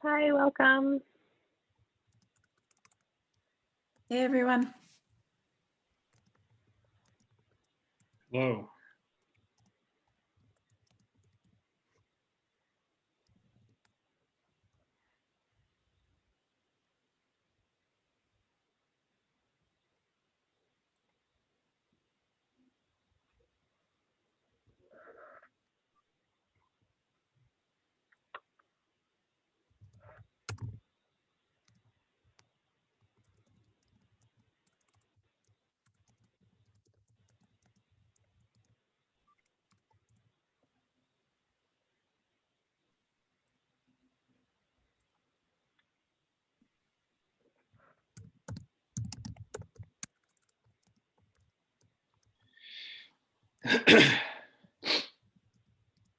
Hi, welcome. Hey, everyone. Hello.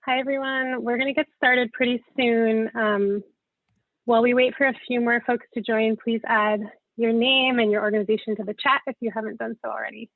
Hi, everyone. We're going to get started pretty soon. While we wait for a few more folks to join, please add your name and your organization to the chat if you haven't done so already.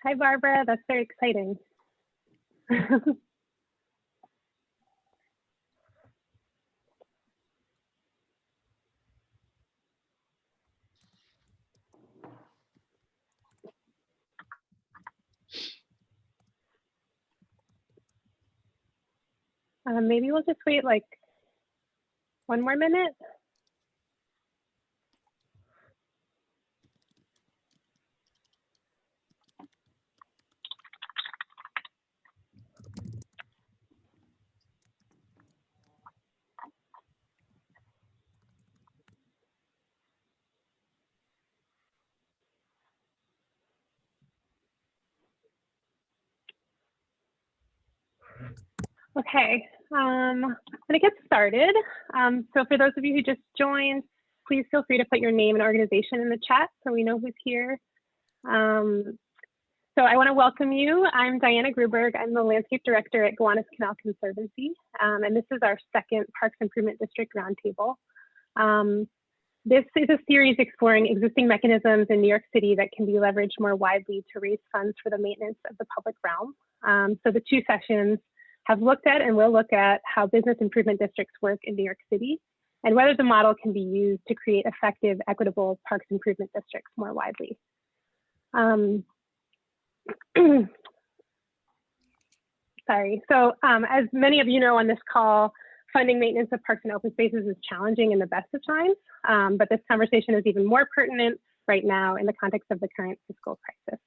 Hi, Barbara. That's very exciting. Maybe we'll just wait like 1 more minute. Okay, I'm going to get started. So for those of you who just joined, please feel free to put your name and organization in the chat so we know who's here. So I want to welcome you. I'm Diana Gruberg. I'm the Landscape Director at Gowanus Canal Conservancy, and this is our second Parks Improvement District Roundtable. This is a series exploring existing mechanisms in New York City that can be leveraged more widely to raise funds for the maintenance of the public realm. So the 2 sessions have looked at and will look at how business improvement districts work in New York City and whether the model can be used to create effective, equitable parks improvement districts more widely. Sorry. So as many of you know on this call, funding maintenance of parks and open spaces is challenging in the best of times, but this conversation is even more pertinent right now in the context of the current fiscal crisis.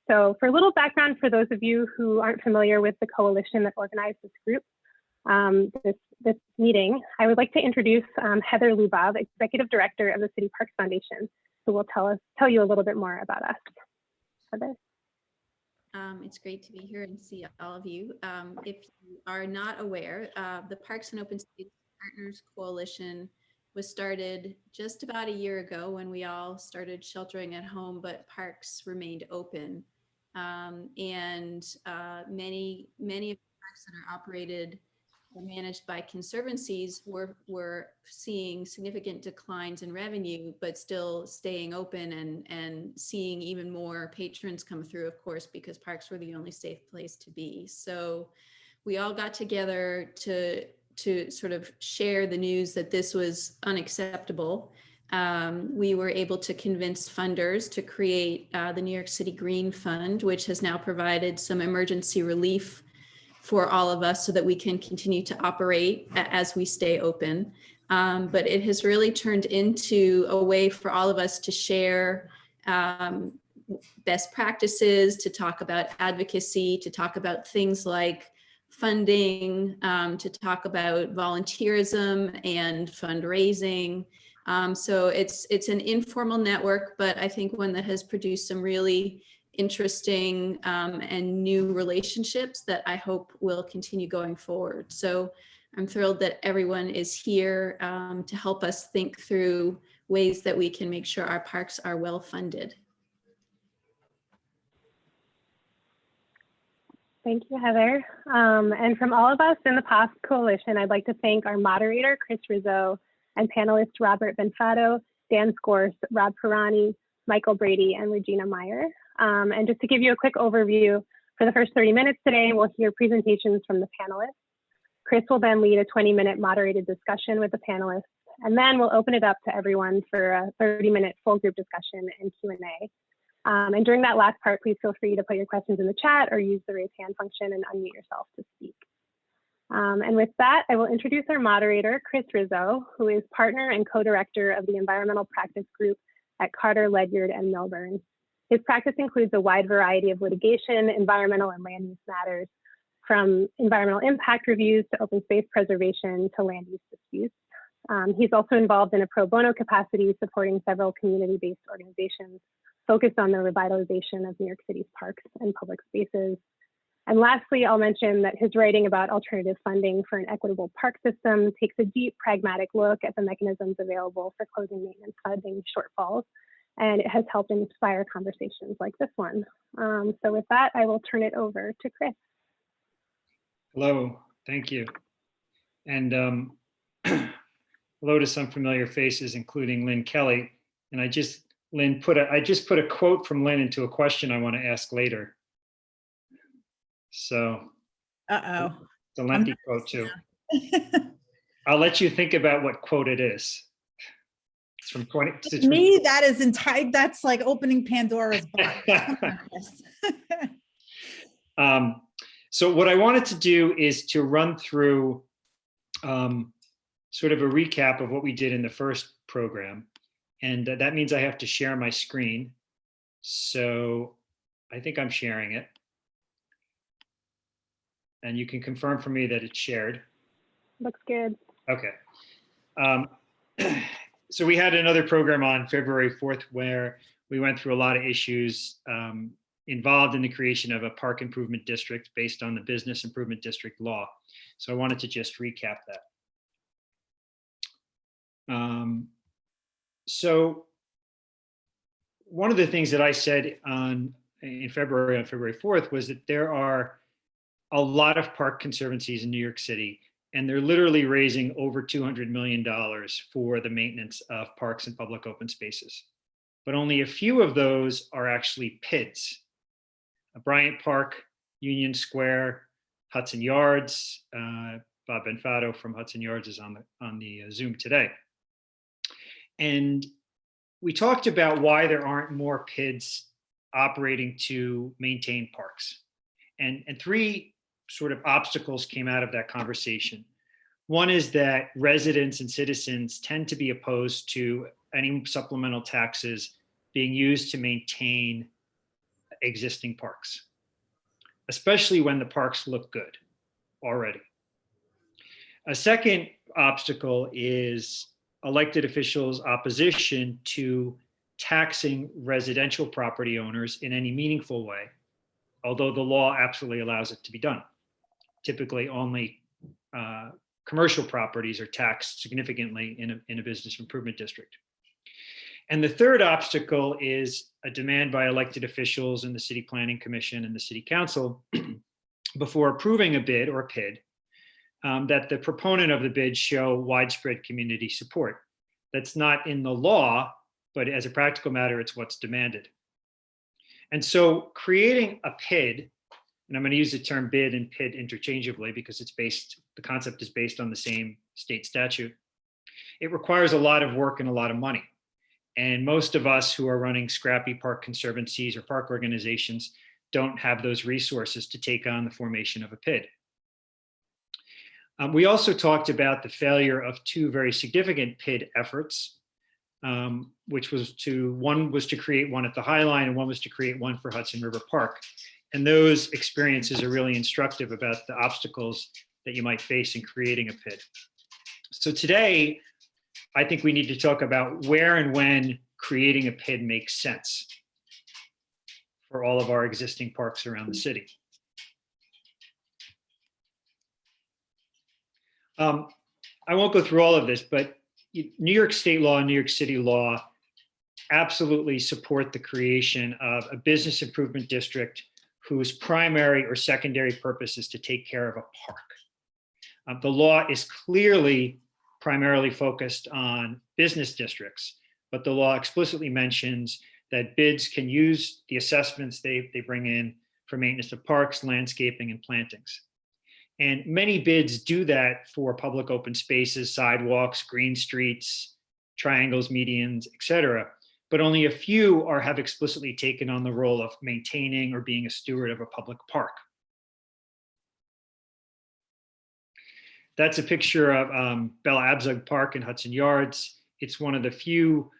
So for a little background for those of you who aren't familiar with the coalition that organized this group, this meeting, I would like to introduce Heather Lubab, Executive Director of the City Parks Foundation, who will tell you a little bit more about us. Heather. It's great to be here and see all of you. If you are not aware, the Parks and Open Space Partners Coalition was started just about a year ago when we all started sheltering at home, but parks remained open. Many of the parks that are operated or managed by conservancies were seeing significant declines in revenue, but still staying open and seeing even more patrons come through, of course, because parks were the only safe place to be. So we all got together to sort of share the news that this was unacceptable. We were able to convince funders to create the New York City Green Fund, which has now provided some emergency relief for all of us so that we can continue to operate as we stay open. But it has really turned into a way for all of us to share best practices, to talk about advocacy, to talk about things like funding, to talk about volunteerism and fundraising. So it's an informal network, but I think one that has produced some really interesting and new relationships that I hope will continue going forward. So I'm thrilled that everyone is here to help us think through ways that we can make sure our parks are well funded. Thank you, Heather. And from all of us in the POSP Coalition, I'd like to thank our moderator, Chris Rizzo, and panelists Robert Benfato, Dan Scorse, Rob Perani, Michael Brady, and Regina Meyer. And just to give you a quick overview, for the first 30 minutes today, we'll hear presentations from the panelists. Chris will then lead a 20-minute moderated discussion with the panelists, and then we'll open it up to everyone for a 30-minute full group discussion and Q&A. And during that last part, please feel free to put your questions in the chat or use the raise hand function and unmute yourself to speak. And with that, I will introduce our moderator, Chris Rizzo, who is partner and co-director of the Environmental Practice Group at Carter, Ledyard, and Milburn. His practice includes a wide variety of litigation, environmental and land use matters, from environmental impact reviews to open space preservation to land use disputes. He's also involved in a pro bono capacity supporting several community-based organizations focused on the revitalization of New York City's parks and public spaces. And lastly, I'll mention that his writing about alternative funding for an equitable park system takes a deep, pragmatic look at the mechanisms available for closing maintenance funding shortfalls, and it has helped inspire conversations like this one. So with that, I will turn it over to Chris. Hello, thank you. And hello to some familiar faces, including Lynn Kelly. And I just put a quote from Lynn into a question I want to ask later. So, uh-oh, it's a lengthy quote too. I'll let you think about what quote it is. It's from 20. To me, that is that's like opening Pandora's box. So what I wanted to do is to run through sort of a recap of what we did in the first program. And that means I have to share my screen. So I think I'm sharing it. And you can confirm for me that it's shared. Looks good. Okay. So we had another program on February 4th where we went through a lot of issues involved in the creation of a park improvement district based on the Business Improvement District law. So I wanted to just recap that. So one of the things that I said on February 4th was that there are a lot of park conservancies in New York City, and they're literally raising over $200 million for the maintenance of parks and public open spaces. But only a few of those are actually PIDs. Bryant Park, Union Square, Hudson Yards. Bob Benfato from Hudson Yards is on the Zoom today. And we talked about why there aren't more PIDs operating to maintain parks. And three sort of obstacles came out of that conversation. One is that residents and citizens tend to be opposed to any supplemental taxes being used to maintain existing parks, especially when the parks look good already. A second obstacle is elected officials' opposition to taxing residential property owners in any meaningful way, although the law absolutely allows it to be done. Typically, only commercial properties are taxed significantly in a business improvement district. And the third obstacle is a demand by elected officials in the City Planning Commission and the City Council before approving a bid or a PID that the proponent of the bid show widespread community support. That's not in the law, but as a practical matter, it's what's demanded. And so creating a PID, and I'm going to use the term bid and PID interchangeably because the concept is based on the same state statute. It requires a lot of work and a lot of money. And most of us who are running scrappy park conservancies or park organizations don't have those resources to take on the formation of a PID. We also talked about the failure of two very significant PID efforts, which was one was to create one at the High Line and one was to create one for Hudson River Park. And those experiences are really instructive about the obstacles that you might face in creating a PID. So today, I think we need to talk about where and when creating a PID makes sense for all of our existing parks around the city. I won't go through all of this, but New York state law and New York City law absolutely support the creation of a business improvement district whose primary or secondary purpose is to take care of a park. The law is clearly primarily focused on business districts, but the law explicitly mentions that bids can use the assessments they bring in for maintenance of parks, landscaping, and plantings. And many bids do that for public open spaces, sidewalks, green streets, triangles, medians, et cetera. But only a few have explicitly taken on the role of maintaining or being a steward of a public park. That's a picture of Bella Abzug Park in Hudson Yards. It's one of the few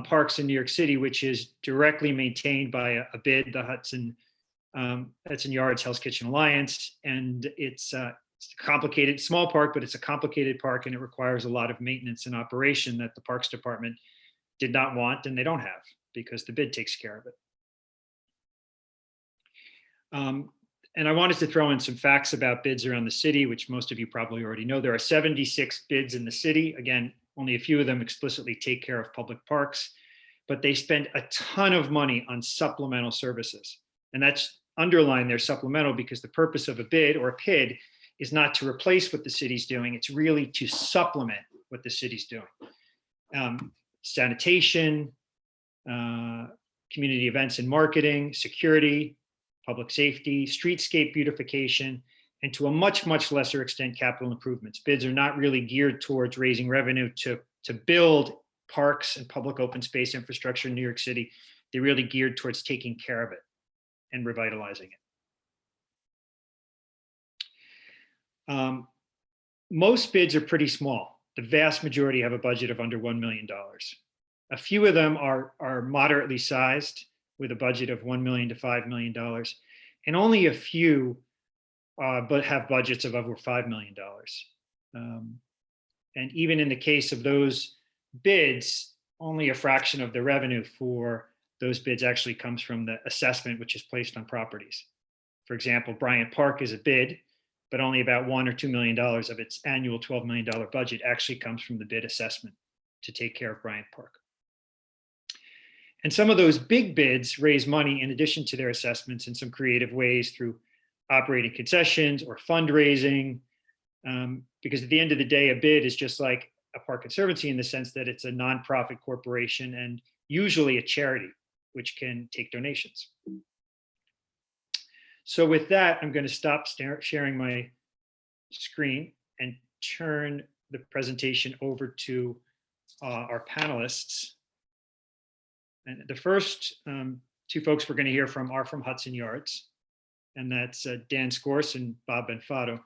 parks in New York City which is directly maintained by a BID, the Hudson Yards Hell's Kitchen Alliance, and it's a complicated, small park, but it's a complicated park, and it requires a lot of maintenance and operation that the Parks Department did not want, and they don't have, because the BID takes care of it. And I wanted to throw in some facts about bids around the city, which most of you probably already know. There are 76 bids in the city. Again, only a few of them explicitly take care of public parks, but they spend a ton of money on supplemental services. And that's underlined, they're supplemental, because the purpose of a bid or a PID is not to replace what the city's doing. It's really to supplement what the city's doing. Sanitation, community events and marketing, security, public safety, streetscape beautification, and to a much, much lesser extent, capital improvements. Bids are not really geared towards raising revenue to build parks and public open space infrastructure in New York City. They're really geared towards taking care of it and revitalizing it. Most bids are pretty small. The vast majority have a budget of under $1 million. A few of them are moderately sized with a budget of $1 million to $5 million, and only a few but have budgets of over $5 million. And even in the case of those bids, only a fraction of the revenue for those bids actually comes from the assessment which is placed on properties. For example, Bryant Park is a bid, but only about $1 or $2 million of its annual $12 million budget actually comes from the bid assessment to take care of Bryant Park. And some of those big bids raise money in addition to their assessments in some creative ways through operating concessions or fundraising, because at the end of the day, a bid is just like a park conservancy in the sense that it's a nonprofit corporation and usually a charity, which can take donations. So with that, I'm going to stop sharing my screen and turn the presentation over to our panelists. And the first two folks we're going to hear from are from Hudson Yards, and that's Dan Scorse and Bob Benfato.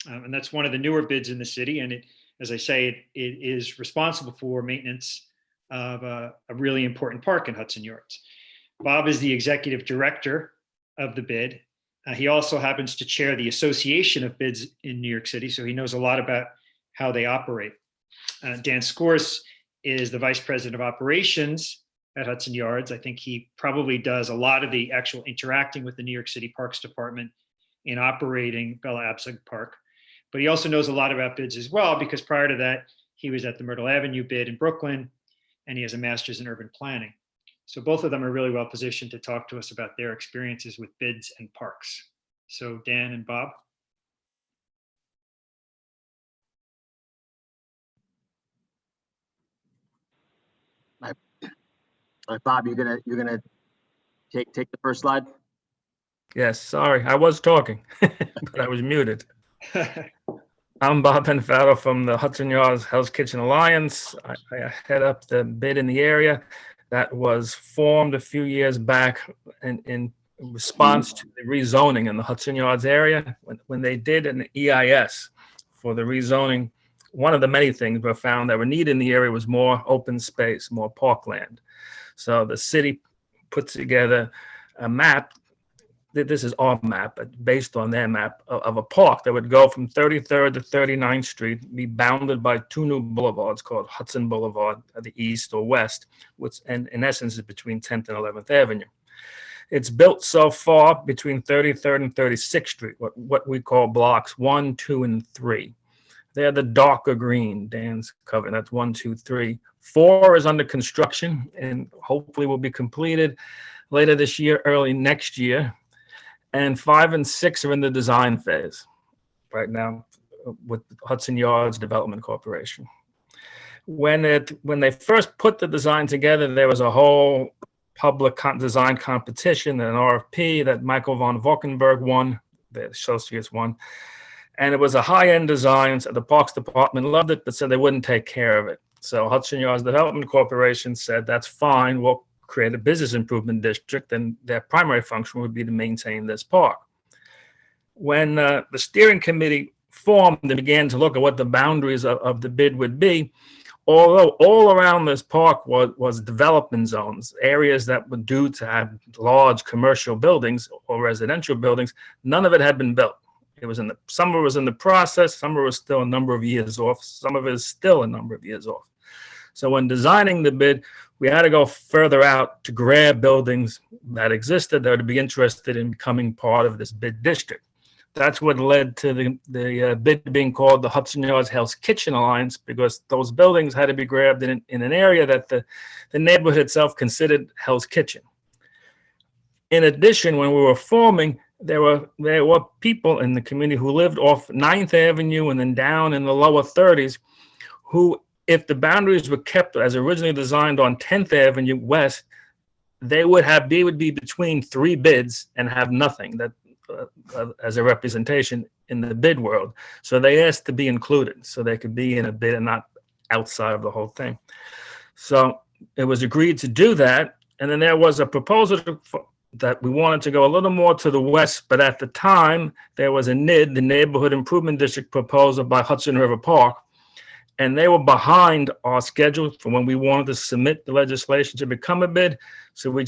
And that's one of the newer bids in the city, and it, as I say, it is responsible for maintenance of a really important park in Hudson Yards. Bob is the executive director of the bid. He also happens to chair the Association of Bids in New York City, so he knows a lot about how they operate. Dan Scorse is the vice president of operations at Hudson Yards. I think he probably does a lot of the actual interacting with the New York City Parks Department in operating Bella Abzug Park. But he also knows a lot about bids as well, because prior to that, he was at the Myrtle Avenue bid in Brooklyn, and he has a master's in urban planning. So both of them are really well positioned to talk to us about their experiences with bids and parks. So Dan and Bob. All right, Bob, you're gonna take the first slide. Yes, sorry, I was talking, but I was muted. I'm Bob Benfato from the Hudson Yards Hell's Kitchen Alliance. I head up the bid in the area that was formed a few years back in response to the rezoning in the Hudson Yards area. When they did an EIS for the rezoning, one of the many things we found that were needed in the area was more open space, more parkland. So the city put together a map. This is our map, but based on their map of a park that would go from 33rd to 39th Street, be bounded by two new boulevards called Hudson Boulevard at the east or west, which in essence is between 10th and 11th Avenue. It's built so far between 33rd and 36th Street, what we call blocks 1, 2, and 3. They're the darker green. Dan's covering. That's 1, 2, 3. 4 is under construction and hopefully will be completed later this year, early next year. And 5 and 6 are in the design phase right now with Hudson Yards Development Corporation. When they first put the design together, there was a whole public design competition, an RFP that Michael von Valkenburg won, the associates won. And it was a high-end design. So the Parks Department loved it, but said they wouldn't take care of it. So Hudson Yards Development Corporation said, that's fine. We'll create a business improvement district, and their primary function would be to maintain this park. When the steering committee formed and began to look at what the boundaries of the bid would be, although all around this park was development zones, areas that were due to have large commercial buildings or residential buildings, none of it had been built. It was some of it was in the process, some of it was still a number of years off, some of it is still a number of years off. So when designing the bid, we had to go further out to grab buildings that existed that would be interested in becoming part of this bid district. That's what led to the bid being called the Hudson Yards Hell's Kitchen Alliance, because those buildings had to be grabbed in an area that the neighborhood itself considered Hell's Kitchen. In addition, when we were forming, there were people in the community who lived off 9th Avenue and then down in the lower 30s who, if the boundaries were kept as originally designed on 10th Avenue West, they would be between 3 bids and have nothing as a representation in the bid world. So they asked to be included so they could be in a bid and not outside of the whole thing. So it was agreed to do that. And then there was a proposal that we wanted to go a little more to the west, but at the time there was a NID, the Neighborhood Improvement District proposal by Hudson River Park, and they were behind our schedule for when we wanted to submit the legislation to become a bid. So we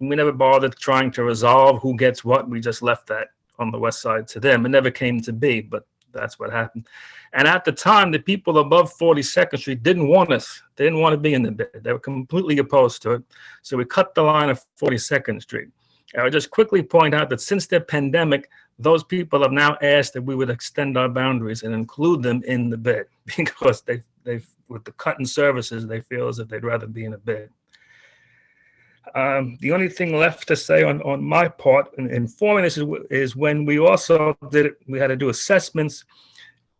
never bothered trying to resolve who gets what. We just left that on the west side to them. It never came to be, but that's what happened. And at the time, the people above 42nd Street didn't want us. They didn't want to be in the bid. They were completely opposed to it. So we cut the line of 42nd Street. I would just quickly point out that since the pandemic, those people have now asked that we would extend our boundaries and include them in the bid, because they've with the cut in services, they feel as if they'd rather be in a bid. The only thing left to say on my part in forming this is when we also we had to do assessments.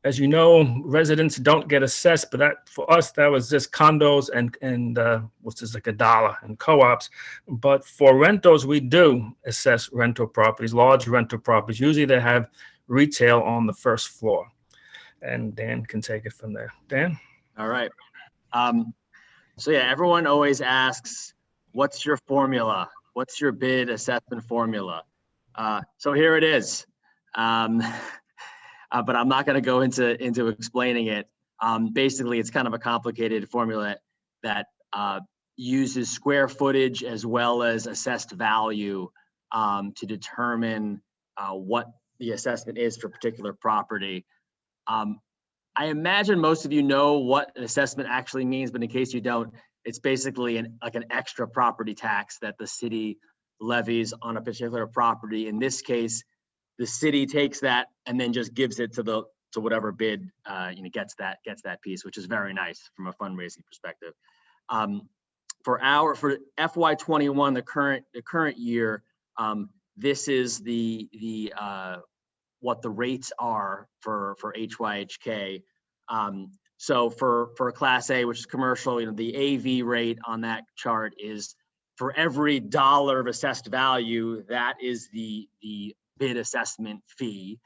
As you know, residents don't get assessed, but for us, that was just condos and which is like $1 and co-ops. But for rentals, we do assess rental properties, large rental properties. Usually they have retail on the first floor. And Dan can take it from there. Dan? All right. So yeah, everyone always asks, what's your formula? What's your bid assessment formula? So here it is. But I'm not going to go into explaining it. Basically, it's kind of a complicated formula that uses square footage as well as assessed value to determine what the assessment is for a particular property. I imagine most of you know what an assessment actually means, but in case you don't, it's basically like an extra property tax that the city levies on a particular property. In this case, the city takes that and then just gives it to whatever bid gets that piece, which is very nice from a fundraising perspective. For FY21, the current year, this is the what the rates are for HYHK. So for Class A, which is commercial, the AV rate on that chart is for every $1 of assessed value, that is the bid assessment fee,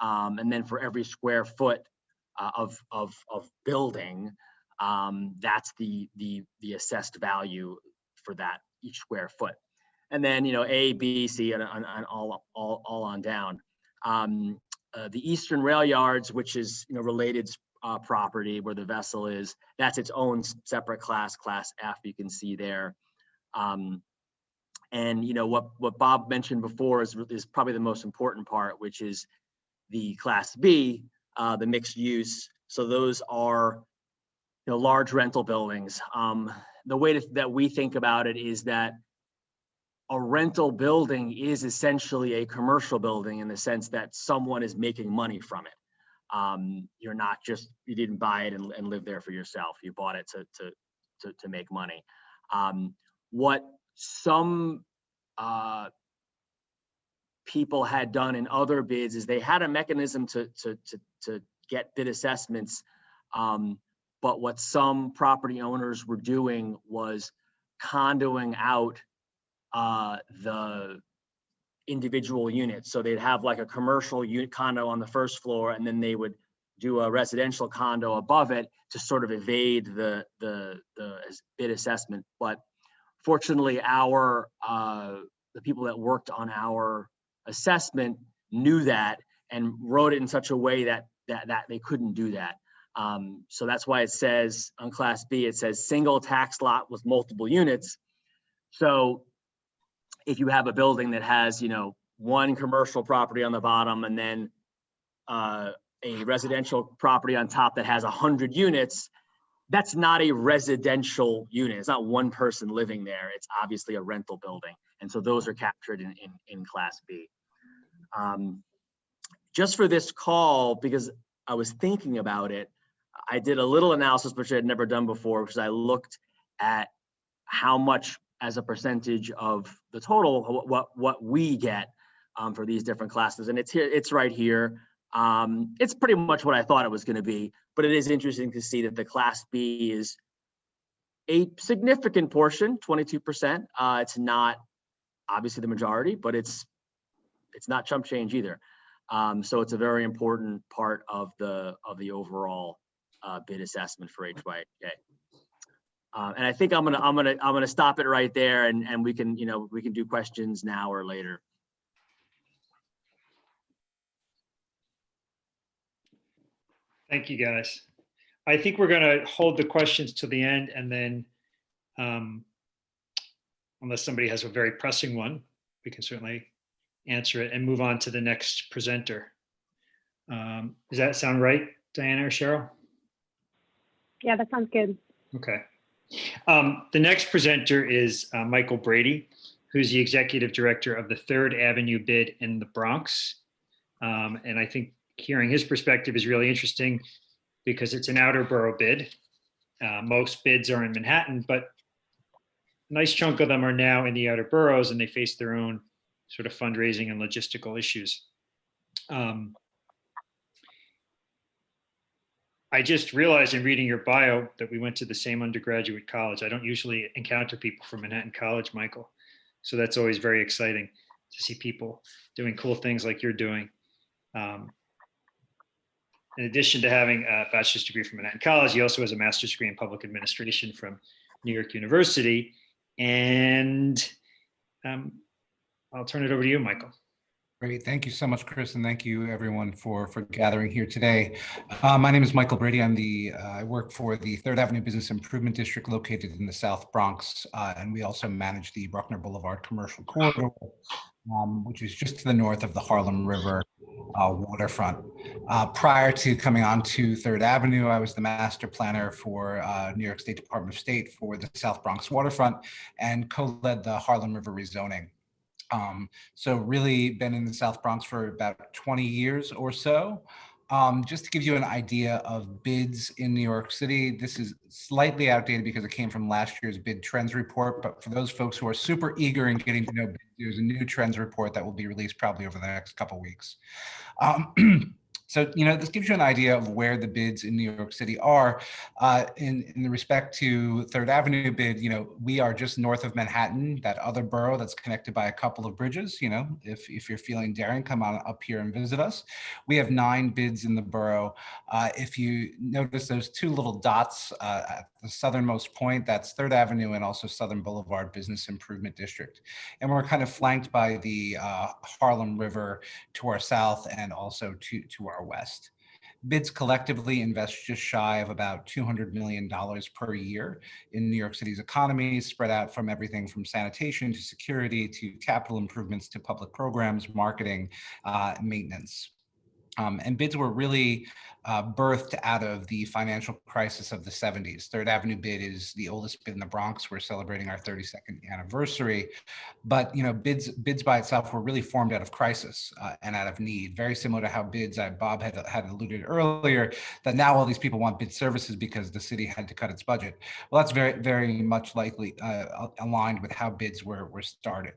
and then for every square foot of building, that's the assessed value for that each square foot, and then A, B, C, and all on down. The Eastern Rail Yards, which is related property where the vessel is, that's its own separate class F. You can see there. And what Bob mentioned before is probably the most important part, which is the Class B, the mixed use. So those are large rental buildings. The way that we think about it is that a rental building is essentially a commercial building in the sense that someone is making money from it. You're not just, you didn't buy it and live there for yourself. You bought it to make money. What some people had done in other bids is they had a mechanism to get bid assessments. But what some property owners were doing was condoing out the individual units. So they'd have like a commercial unit condo on the first floor, and then they would do a residential condo above it to sort of evade the bid assessment. But fortunately, the people that worked on our assessment knew that and wrote it in such a way that they couldn't do that. So that's why it says on Class B, it says single tax lot with multiple units. So if you have a building that has, one commercial property on the bottom and then a residential property on top that has 100 units, that's not a residential unit. It's not one person living there. It's obviously a rental building. And so those are captured in Class B. Just for this call, because I was thinking about it, I did a little analysis, which I had never done before, because I looked at how much as a percentage of the total, what we get for these different classes. And it's here, it's right here. It's pretty much what I thought it was going to be, but it is interesting to see that the Class B is a significant portion, 22%. It's not obviously the majority, but it's not chump change either. So it's a very important part of the overall bid assessment for HYK. And I think I'm gonna stop it right there, and we can do questions now or later. Thank you, guys. I think we're going to hold the questions to the end, and then unless somebody has a very pressing one, we can certainly answer it and move on to the next presenter. Does that sound right, Diana or Cheryl? Yeah, that sounds good. Okay. The next presenter is Michael Brady, who's the executive director of the 3rd Avenue bid in the Bronx. And I think hearing his perspective is really interesting because it's an outer borough bid. Most bids are in Manhattan, but a nice chunk of them are now in the outer boroughs, and they face their own sort of fundraising and logistical issues. I just realized in reading your bio that we went to the same undergraduate college. I don't usually encounter people from Manhattan College, Michael. So that's always very exciting to see people doing cool things like you're doing. In addition to having a bachelor's degree from Manhattan College, he also has a master's degree in public administration from New York University. And I'll turn it over to you, Michael. Great. Thank you so much, Chris, and thank you everyone for gathering here today. My name is Michael Brady. I work for the 3rd Avenue Business Improvement District located in the South Bronx, and we also manage the Bruckner Boulevard Commercial Corridor, which is just to the north of the Harlem River waterfront. Prior to coming on to 3rd Avenue, I was the master planner for New York State Department of State for the South Bronx waterfront and co-led the Harlem River rezoning. So really been in the South Bronx for about 20 years or so. Just to give you an idea of bids in New York City, this is slightly outdated because it came from last year's bid trends report, but for those folks who are super eager in getting to know bids, there's a new trends report that will be released probably over the next couple of weeks. So, this gives you an idea of where the bids in New York City are. In the respect to 3rd Avenue bid, we are just north of Manhattan, that other borough that's connected by a couple of bridges. If you're feeling daring, come on up here and visit us. We have 9 bids in the borough. If you notice those 2 little dots at the southernmost point, that's 3rd Avenue and also Southern Boulevard Business Improvement District. And we're kind of flanked by the Harlem River to our south and also to our west. Bids collectively invest just shy of about $200 million per year in New York City's economy, spread out from everything from sanitation to security to capital improvements to public programs, marketing, maintenance. And bids were really birthed out of the financial crisis of the 70s. Third Avenue bid is the oldest bid in the Bronx. We're celebrating our 32nd anniversary. But bids by itself were really formed out of crisis and out of need, very similar to how bids, Bob had alluded earlier, that now all these people want bid services because the city had to cut its budget. Well, that's very, very much likely aligned with how bids were started.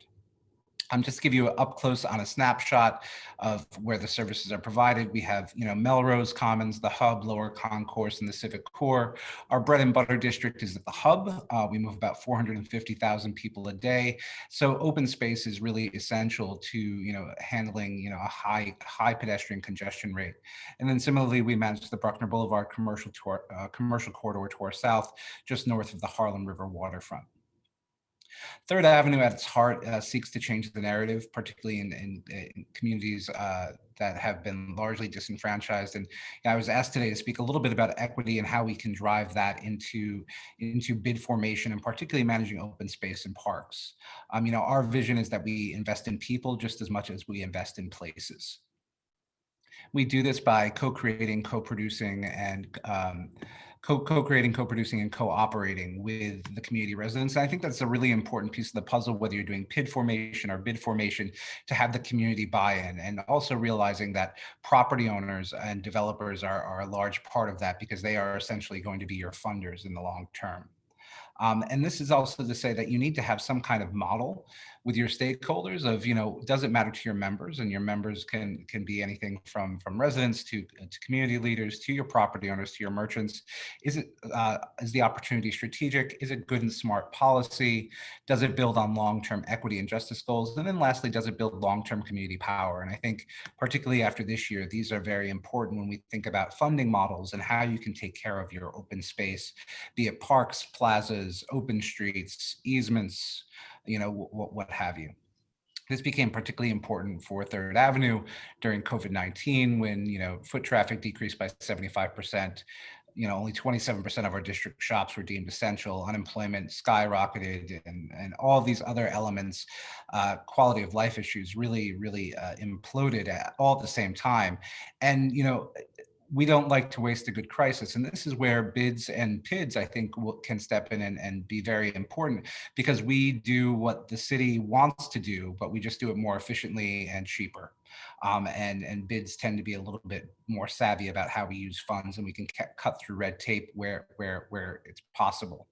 Just to give you up close on a snapshot of where the services are provided, we have, Melrose Commons, the Hub, Lower Concourse, and the Civic Core. Our bread and butter district is at the Hub. We move about 450,000 people a day. So open space is really essential to, handling, a high pedestrian congestion rate. And then similarly, we manage the Bruckner Boulevard commercial corridor to our south, just north of the Harlem River waterfront. Third Avenue at its heart seeks to change the narrative, particularly in communities that have been largely disenfranchised. And I was asked today to speak a little bit about equity and how we can drive that into bid formation, and particularly managing open space and parks. Our vision is that we invest in people just as much as we invest in places. We do this by co-creating, co-producing, and co-producing and co-operating with the community residents. And I think that's a really important piece of the puzzle, whether you're doing PID formation or bid formation, to have the community buy-in, and also realizing that property owners and developers are a large part of that, because they are essentially going to be your funders in the long term. And this is also to say that you need to have some kind of model with your stakeholders of, does it matter to your members? And your members can be anything from residents to community leaders, to your property owners, to your merchants. Is the opportunity strategic? Is it good and smart policy? Does it build on long-term equity and justice goals? And then lastly, does it build long-term community power? And I think particularly after this year, these are very important when we think about funding models and how you can take care of your open space, be it parks, plazas, open streets, easements, what have you. This became particularly important for Third Avenue during COVID-19, when foot traffic decreased by 75%. Only 27% of our district shops were deemed essential. Unemployment skyrocketed, and all of these other elements, quality of life issues really imploded all at the same time. And we don't like to waste a good crisis. And this is where bids and PIDs, I think, can step in and be very important, because we do what the city wants to do, but we just do it more efficiently and cheaper. And bids tend to be a little bit more savvy about how we use funds, and we can cut through red tape where it's possible.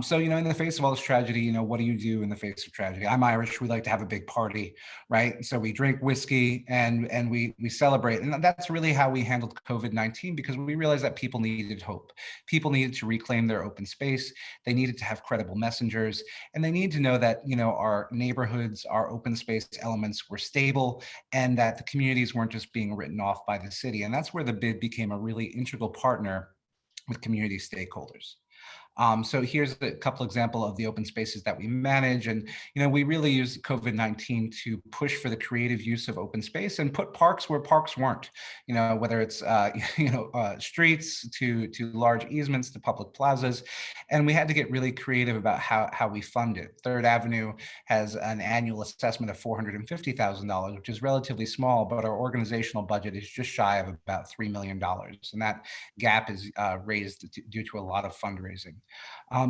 So, in the face of all this tragedy, what do you do in the face of tragedy? I'm Irish. We like to have a big party, right? So we drink whiskey and we celebrate. And that's really how we handled COVID-19, because we realized that people needed hope. People needed to reclaim their open space. They needed to have credible messengers, and they need to know that, our neighborhoods, our open space elements were stable, and that the communities weren't just being written off by the city. And that's where the bid became a really integral partner with community stakeholders. So here's a couple examples of the open spaces that we manage. And, we really use COVID-19 to push for the creative use of open space and put parks where parks weren't, whether it's, streets to large easements to public plazas. And we had to get really creative about how we fund it. Third Avenue has an annual assessment of $450,000, which is relatively small, but our organizational budget is just shy of about $3 million. And that gap is raised due to a lot of fundraising.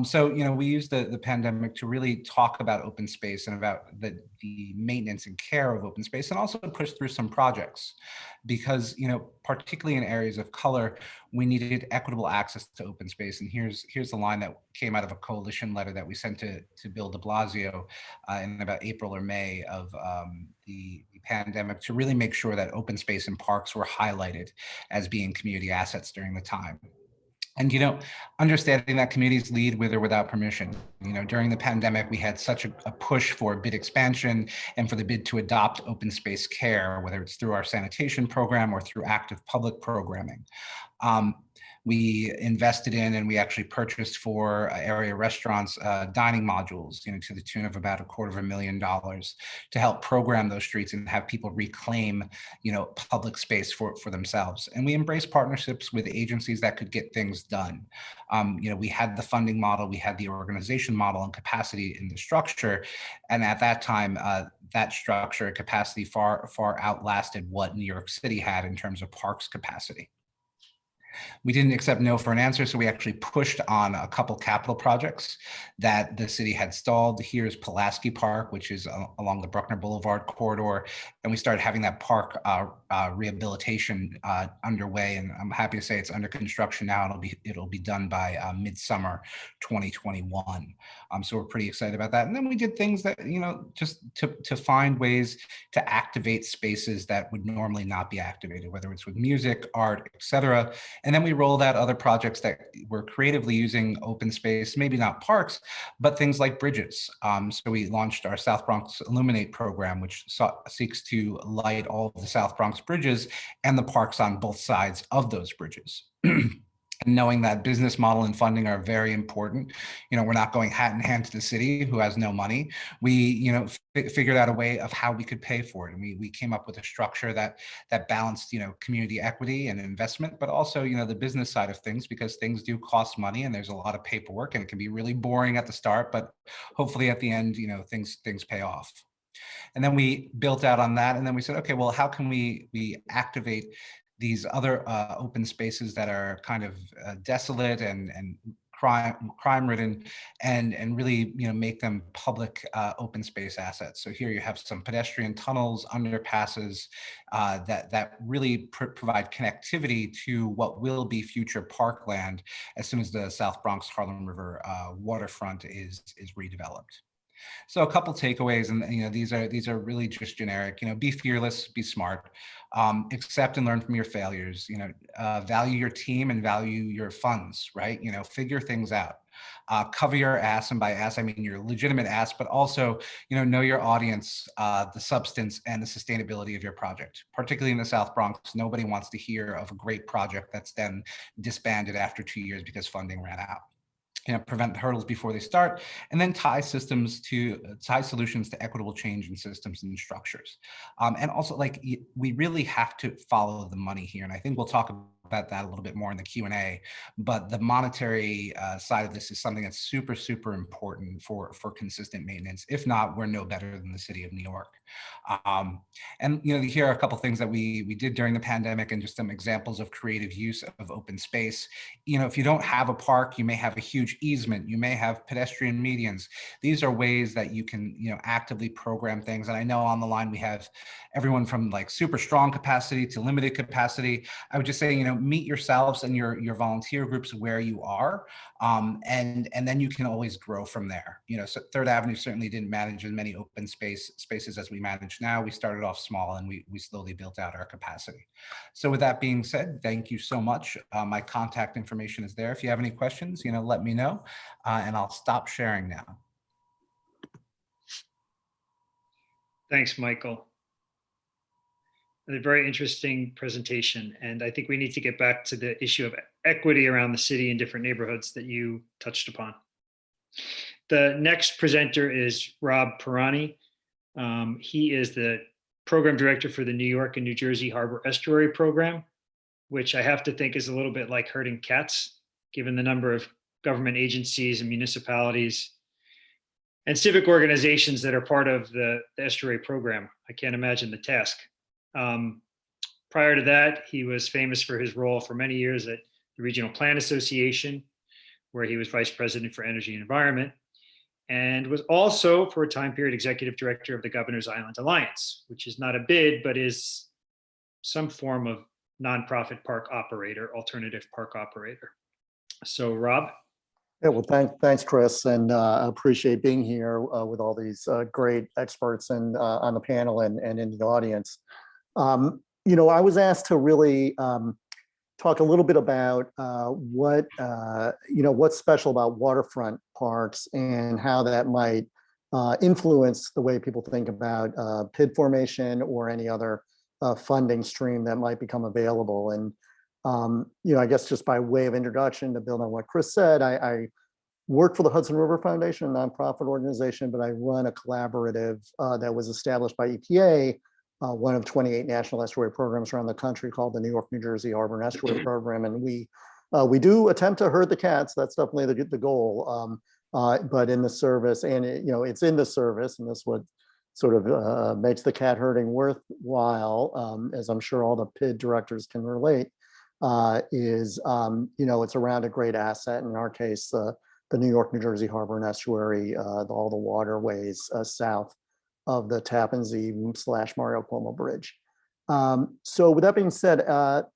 So, we use the pandemic to really talk about open space and about the maintenance and care of open space, and also push through some projects, because, particularly in areas of color, we needed equitable access to open space. And here's the line that came out of a coalition letter that we sent to Bill de Blasio in about April or May of the pandemic, to really make sure that open space and parks were highlighted as being community assets during the time. And, understanding that communities lead with or without permission. During the pandemic, we had such a push for bid expansion and for the bid to adopt open space care, whether it's through our sanitation program or through active public programming. We invested in and we actually purchased for area restaurants dining modules, to the tune of about $250,000 to help program those streets and have people reclaim, public space for themselves. And we embraced partnerships with agencies that could get things done. We had the funding model, we had the organization model and capacity in the structure. And at that time, that structure and capacity far outlasted what New York City had in terms of parks capacity. We didn't accept no for an answer, so we actually pushed on a couple capital projects that the city had stalled. Here's Pulaski Park, which is along the Bruckner Boulevard corridor, and we started having that park rehabilitation underway. And I'm happy to say it's under construction now. It'll be done by midsummer 2021. So we're pretty excited about that. And then we did things that just to find ways to activate spaces that would normally not be activated, whether it's with music, art, etc. And then we rolled out other projects that were creatively using open space, maybe not parks, but things like bridges. So we launched our South Bronx Illuminate program, which seeks to light all of the South Bronx bridges and the parks on both sides of those bridges. And knowing that business model and funding are very important, we're not going hat in hand to the city who has no money. We, figured out a way of how we could pay for it, and we came up with a structure that balanced, community equity and investment, but also, the business side of things, because things do cost money and there's a lot of paperwork and it can be really boring at the start, but hopefully at the end, things pay off. And then we built out on that, and then we said, okay, well, how can we activate these other open spaces that are kind of desolate and crime ridden, and really make them public open space assets. So here you have some pedestrian tunnels, underpasses that really provide connectivity to what will be future parkland as soon as the South Bronx Harlem River waterfront is redeveloped. So a couple takeaways, and these are really just generic. Be fearless, be smart, accept and learn from your failures. Value your team and value your funds. Right? Figure things out. Cover your ass, and by ass I mean your legitimate ass, but also know your audience, the substance and the sustainability of your project. Particularly in the South Bronx, nobody wants to hear of a great project that's then disbanded after 2 years because funding ran out. Prevent hurdles before they start, and then tie solutions to equitable change in systems and structures. And also, we really have to follow the money here. And I think we'll talk about that a little bit more in the Q&A, but the monetary side of this is something that's super, super important for consistent maintenance. If not, we're no better than the city of New York. And here are a couple things that we did during the pandemic, and just some examples of creative use of open space. If you don't have a park, you may have a huge easement, you may have pedestrian medians. These are ways that you can actively program things. And I know on the line we have everyone from super strong capacity to limited capacity. I would just say meet yourselves and your volunteer groups where you are, and then you can always grow from there. So Third Avenue certainly didn't manage as many open spaces as we manage now. We started off small, and we slowly built out our capacity. So with that being said, thank you so much. My contact information is there. If you have any questions, let me know, and I'll stop sharing now. Thanks, Michael. A very interesting presentation. And I think we need to get back to the issue of equity around the city and different neighborhoods that you touched upon. The next presenter is Rob Perani. He is the program director for the New York and New Jersey Harbor Estuary Program, which I have to think is a little bit like herding cats, given the number of government agencies and municipalities and civic organizations that are part of the estuary program. I can't imagine the task. Prior to that, he was famous for his role for many years at the Regional Plan Association, where he was vice president for energy and environment, and was also for a time period executive director of the Governor's Island Alliance, which is not a bid, but is some form of nonprofit park operator, alternative park operator. So Rob. Yeah, well, thanks, Chris, and I appreciate being here with all these great experts and on the panel and in the audience. I was asked to really talk a little bit about what's special about waterfront parks and how that might influence the way people think about PID formation or any other funding stream that might become available. And I guess just by way of introduction to build on what Chris said, I work for the Hudson River Foundation, a nonprofit organization, but I run a collaborative that was established by EPA, one of 28 national estuary programs around the country called the New York, New Jersey Harbor and Estuary Program. And we do attempt to herd the cats. That's definitely the goal. But in the service, and it's in the service, and this what sort of makes the cat herding worthwhile, as I'm sure all the PID directors can relate, it's around a great asset. In our case, the New York, New Jersey Harbor and Estuary, all the waterways south of the Tappan Zee / Mario Cuomo Bridge. So with that being said,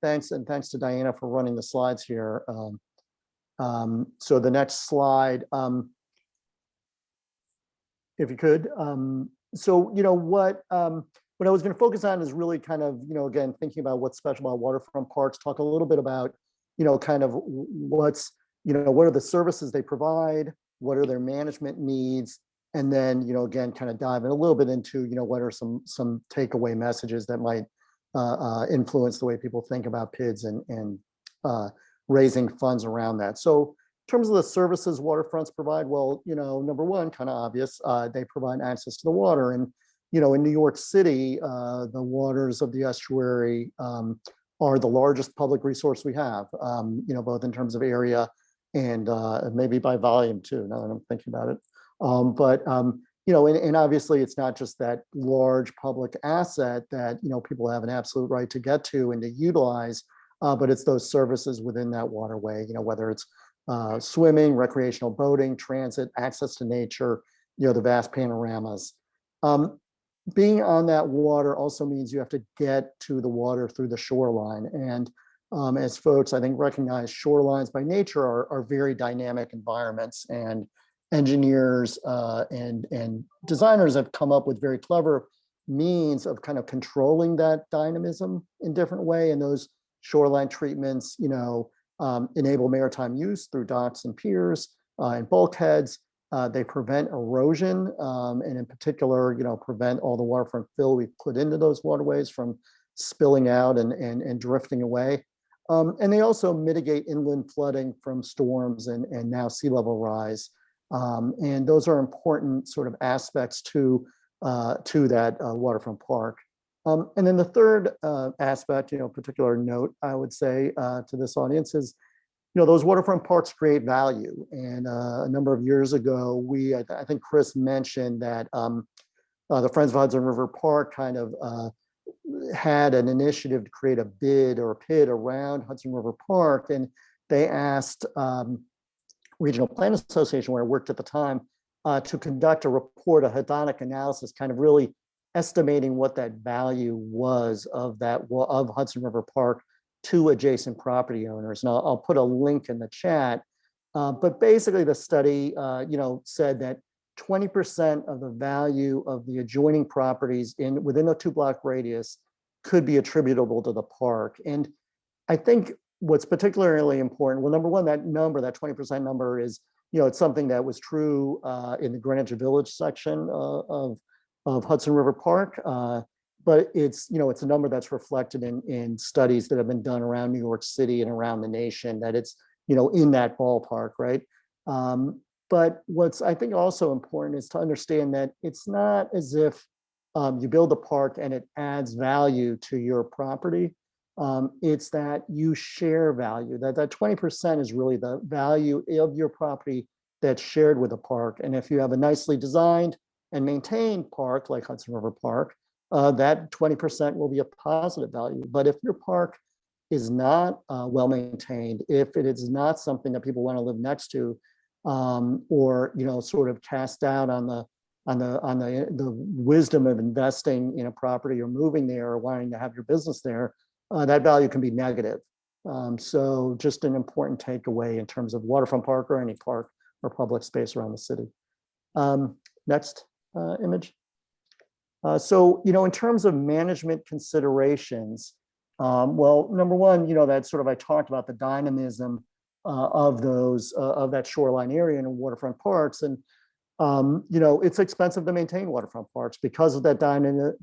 thanks to Diana for running the slides here. So the next slide, if you could. So what I was going to focus on is really kind of again thinking about what's special about waterfront parks. Talk a little bit about kind of what are the services they provide, what are their management needs, and then again kind of dive in a little bit into what are some takeaway messages that might influence the way people think about PIDs and raising funds around that. So in terms of the services waterfronts provide, well, number one, kind of obvious, they provide access to the water. And, in New York City, the waters of the estuary are the largest public resource we have, both in terms of area and maybe by volume too, now that I'm thinking about it. And obviously it's not just that large public asset that, people have an absolute right to get to and to utilize, but it's those services within that waterway, whether it's swimming, recreational boating, transit, access to nature, the vast panoramas. Being on that water also means you have to get to the water through the shoreline. And as folks, I think, recognize, shorelines by nature are very dynamic environments, and engineers and designers have come up with very clever means of kind of controlling that dynamism in different way. And those shoreline treatments, enable maritime use through docks and piers and bulkheads. They prevent erosion, and in particular, prevent all the waterfront fill we put into those waterways from spilling out and drifting away. And they also mitigate inland flooding from storms and now sea level rise. And those are important sort of aspects to that waterfront park. And then the third aspect, particular note, I would say to this audience is, those waterfront parks create value. And a number of years ago, I think Chris mentioned that the Friends of Hudson River Park kind of had an initiative to create a bid or a PID around Hudson River Park. And they asked Regional Plan Association, where I worked at the time, to conduct a report, a hedonic analysis, kind of really estimating what that value was of Hudson River Park to adjacent property owners. And I'll put a link in the chat. But basically the study, said that 20% of the value of the adjoining properties within a 2-block radius could be attributable to the park. And I think what's particularly important, well, number one, that 20% number is, it's something that was true in the Greenwich Village section of Hudson River Park. But it's a number that's reflected in studies that have been done around New York City and around the nation, that it's, in that ballpark, right? But what's, I think, also important is to understand that it's not as if you build a park and it adds value to your property. It's that you share value, that 20% is really the value of your property that's shared with a park. And if you have a nicely designed and maintained park like Hudson River Park, that 20% will be a positive value. But if your park is not well maintained, if it is not something that people want to live next to, or sort of cast doubt on the wisdom of investing in a property or moving there or wanting to have your business there, that value can be negative. So just an important takeaway in terms of waterfront park or any park or public space around the city. Next image. So, in terms of management considerations, well, number one, that sort of, I talked about the dynamism of that shoreline area and waterfront parks. And, it's expensive to maintain waterfront parks because of that dynamism,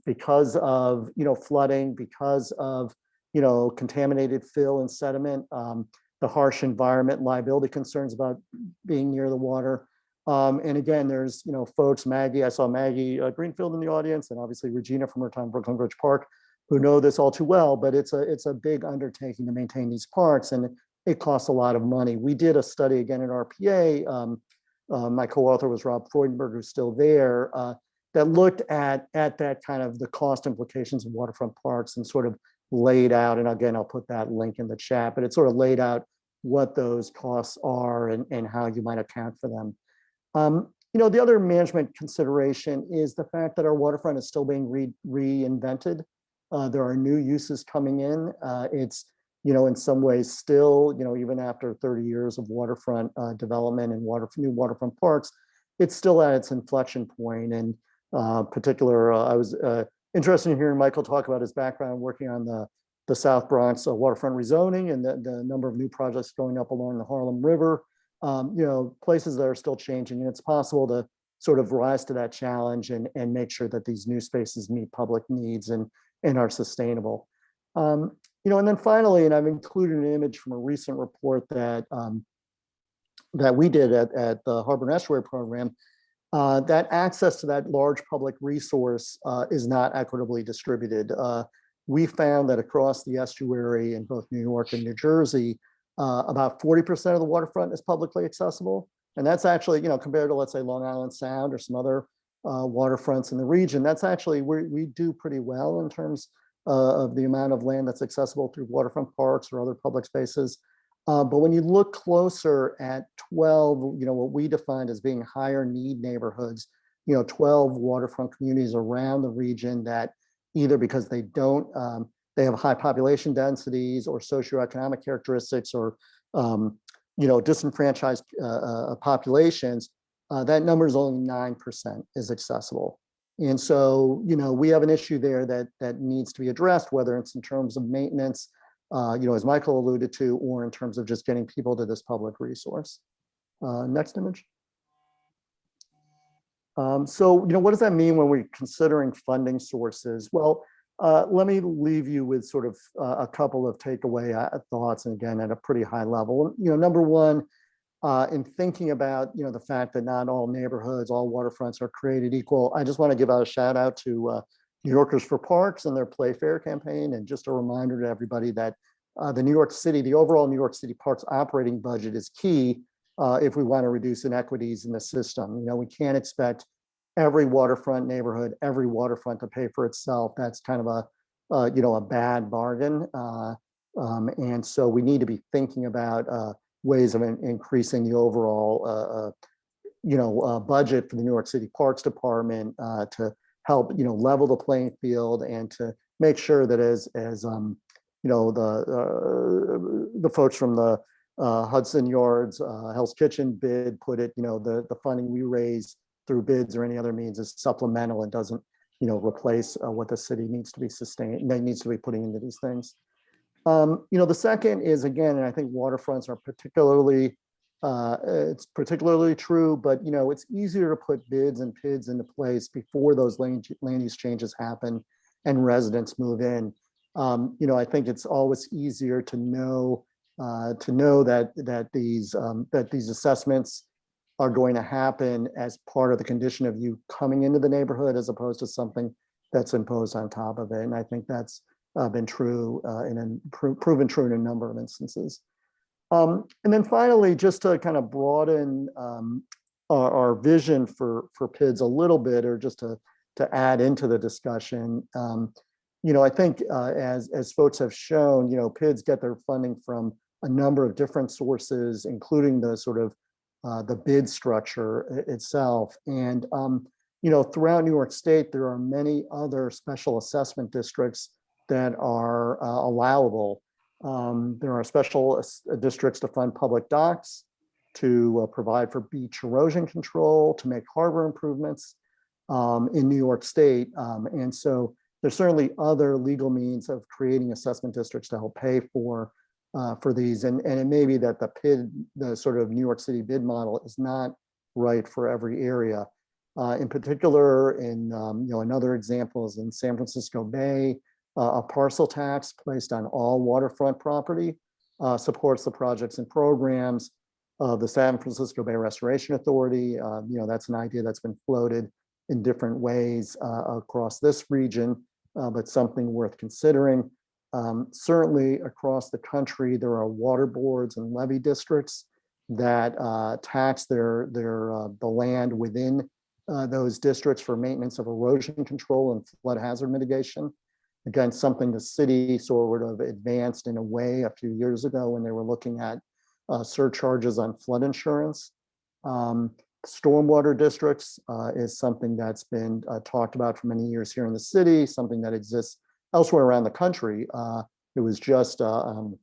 because of, flooding, because of contaminated fill and sediment, the harsh environment liability concerns about being near the water. And again, there's, folks, Maggie, I saw Maggie Greenfield in the audience, and obviously Regina from her time in Brooklyn Bridge Park, who know this all too well, but it's a big undertaking to maintain these parks, and it costs a lot of money. We did a study again at RPA. My co-author was Rob Freudenberg, who's still there, that looked at that kind of the cost implications of waterfront parks and sort of laid out, and again, I'll put that link in the chat, but it sort of laid out what those costs are and how you might account for them. The other management consideration is the fact that our waterfront is still being reinvented. There are new uses coming in. It's, in some ways still, even after 30 years of waterfront development and new waterfront parks, it's still at its inflection point. And particular, I was interested in hearing Michael talk about his background working on the South Bronx waterfront rezoning and the number of new projects going up along the Harlem River. Places that are still changing, and it's possible to sort of rise to that challenge and make sure that these new spaces meet public needs and are sustainable. And then finally, and I've included an image from a recent report that we did at the Harbor and Estuary Program, that access to that large public resource is not equitably distributed. We found that across the estuary in both New York and New Jersey, about 40% of the waterfront is publicly accessible. And that's actually, compared to, let's say, Long Island Sound or some other waterfronts in the region, that's actually, we do pretty well in terms of the amount of land that's accessible through waterfront parks or other public spaces. But when you look closer at 12, what we defined as being higher need neighborhoods, 12 waterfront communities around the region that either because they don't, they have high population densities or socioeconomic characteristics or, disenfranchised populations, that number is only 9% is accessible. And so, we have an issue there that needs to be addressed, whether it's in terms of maintenance, as Michael alluded to, or in terms of just getting people to this public resource. Next image. So, what does that mean when we're considering funding sources? Well, let me leave you with sort of a couple of takeaway thoughts, and again, at a pretty high level. Number one, in thinking about the fact that not all neighborhoods, all waterfronts are created equal, I just want to give out a shout out to New Yorkers for Parks and their Play Fair campaign, and just a reminder to everybody that the overall New York City Parks operating budget is key if we want to reduce inequities in the system. We can't expect every waterfront neighborhood, every waterfront to pay for itself. That's kind of a bad bargain. And so we need to be thinking about ways of increasing the overall, budget for the New York City Parks Department to help, level the playing field and to make sure that as the folks from the Hudson Yards, Hell's Kitchen bid put it, the funding we raise through bids or any other means is supplemental and doesn't, replace what the city needs to be needs to be putting into these things. The second is, again, and I think waterfronts are particularly, it's particularly true, but it's easier to put bids and PIDs into place before those land use changes happen and residents move in. I think it's always easier to know that these assessments are going to happen as part of the condition of you coming into the neighborhood, as opposed to something that's imposed on top of it. And I think that's been true proven true in a number of instances. And then finally, just to kind of broaden our vision for PIDs a little bit, or just to add into the discussion, I think as folks have shown, PIDs get their funding from a number of different sources, including the sort of the bid structure itself. And, throughout New York State, there are many other special assessment districts that are allowable. There are special districts to fund public docks, to provide for beach erosion control, to make harbor improvements in New York State. And so there's certainly other legal means of creating assessment districts to help pay for these. And it may be that the PID, the sort of New York City bid model, is not right for every area. In particular, in another example is in San Francisco Bay, A parcel tax placed on all waterfront property supports the projects and programs of the San Francisco Bay Restoration Authority. That's an idea that's been floated in different ways across this region, but something worth considering. Certainly across the country, there are water boards and levee districts that tax the land within those districts for maintenance of erosion control and flood hazard mitigation. Again, something the city sort of advanced in a way a few years ago when they were looking at surcharges on flood insurance. Stormwater districts is something that's been talked about for many years here in the city, something that exists elsewhere around the country. It was just, and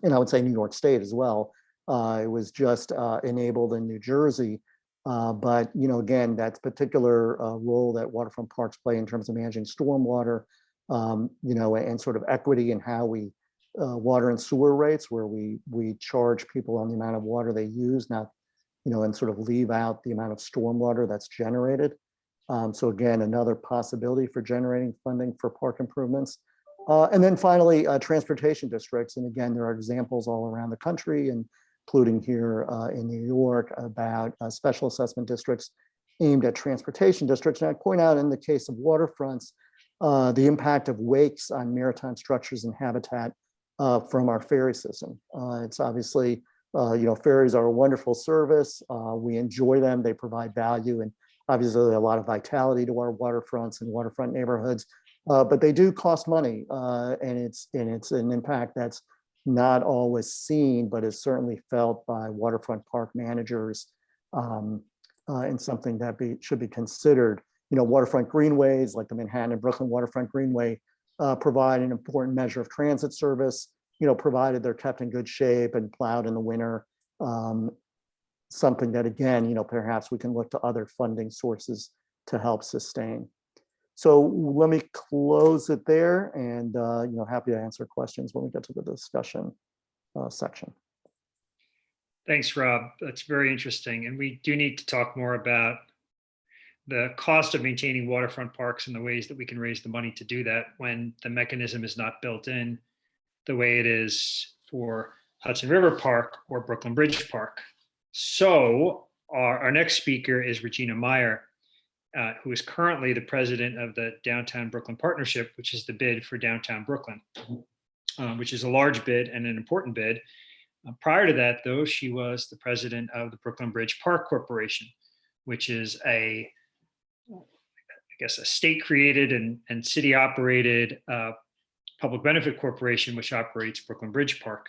I would say New York State as well. It was just enabled in New Jersey. But, again, that particular role that waterfront parks play in terms of managing stormwater, and sort of equity in how we water and sewer rates, where we charge people on the amount of water they use, not, and sort of leave out the amount of stormwater that's generated. So again, another possibility for generating funding for park improvements. And then finally, transportation districts. And again, there are examples all around the country, including here in New York, about special assessment districts aimed at transportation districts. And I point out in the case of waterfronts, the impact of wakes on maritime structures and habitat from our ferry system. It's obviously, ferries are a wonderful service. We enjoy them. They provide value and obviously a lot of vitality to our waterfronts and waterfront neighborhoods, but they do cost money, and it's an impact that's not always seen, but is certainly felt by waterfront park managers, and something that should be considered. Waterfront greenways like the Manhattan and Brooklyn Waterfront Greenway provide an important measure of transit service, provided they're kept in good shape and plowed in the winter. Something that, again, perhaps we can look to other funding sources to help sustain. So let me close it there, and happy to answer questions when we get to the discussion section. Thanks, Rob. That's very interesting. And we do need to talk more about the cost of maintaining waterfront parks and the ways that we can raise the money to do that when the mechanism is not built in the way it is for Hudson River Park or Brooklyn Bridge Park. So our next speaker is Regina Meyer, who is currently the president of the Downtown Brooklyn Partnership, which is the bid for downtown Brooklyn, which is a large bid and an important bid. Prior to that, though, she was the president of the Brooklyn Bridge Park Corporation, which is a state-created and city-operated public benefit corporation, which operates Brooklyn Bridge Park.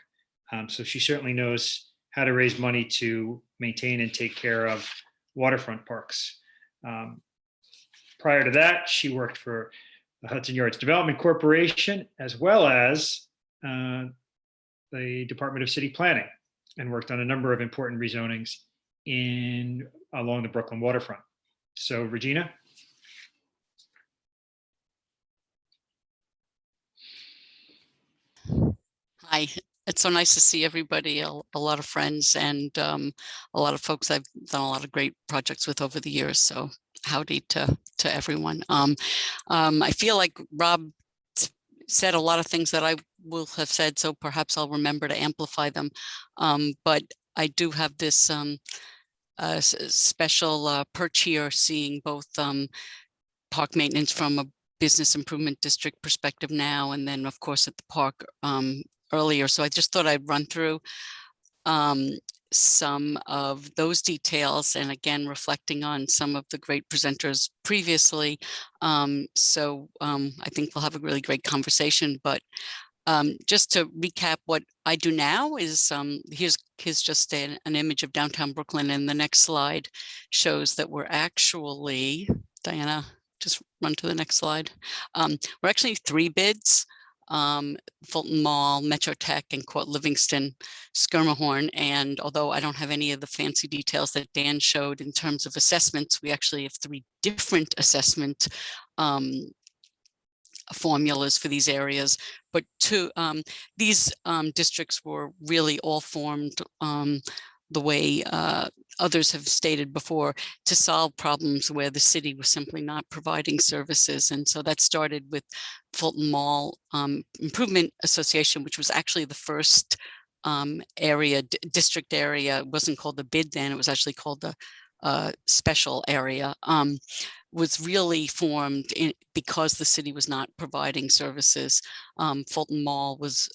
So she certainly knows how to raise money to maintain and take care of waterfront parks. Prior to that, she worked for the Hudson Yards Development Corporation, as well as the Department of City Planning, and worked on a number of important rezonings along the Brooklyn waterfront. So, Regina. Hi, it's so nice to see everybody, a lot of friends and a lot of folks I've done a lot of great projects with over the years. So howdy to everyone. I feel like Rob said a lot of things that I will have said, so perhaps I'll remember to amplify them. But I do have this special perch here, seeing both park maintenance from a business improvement district perspective now, and then of course at the park earlier. So I just thought I'd run through some of those details, and again reflecting on some of the great presenters previously. So I think we'll have a really great conversation. But just to recap what I do now is here's just an image of downtown Brooklyn, and the next slide shows that we're actually, Diana, just run to the next slide. We're actually 3 bids. Fulton Mall, Metro Tech, and Court Livingston, Skirmahorn. And although I don't have any of the fancy details that Dan showed in terms of assessments, we actually have 3 different assessment formulas for these areas. But these districts were really all formed the way others have stated before, to solve problems where the city was simply not providing services. And so that started with Fulton Mall Improvement Association, which was actually the first district area. It wasn't called the BID then, it was actually called the special area, was really formed because the city was not providing services. Fulton Mall was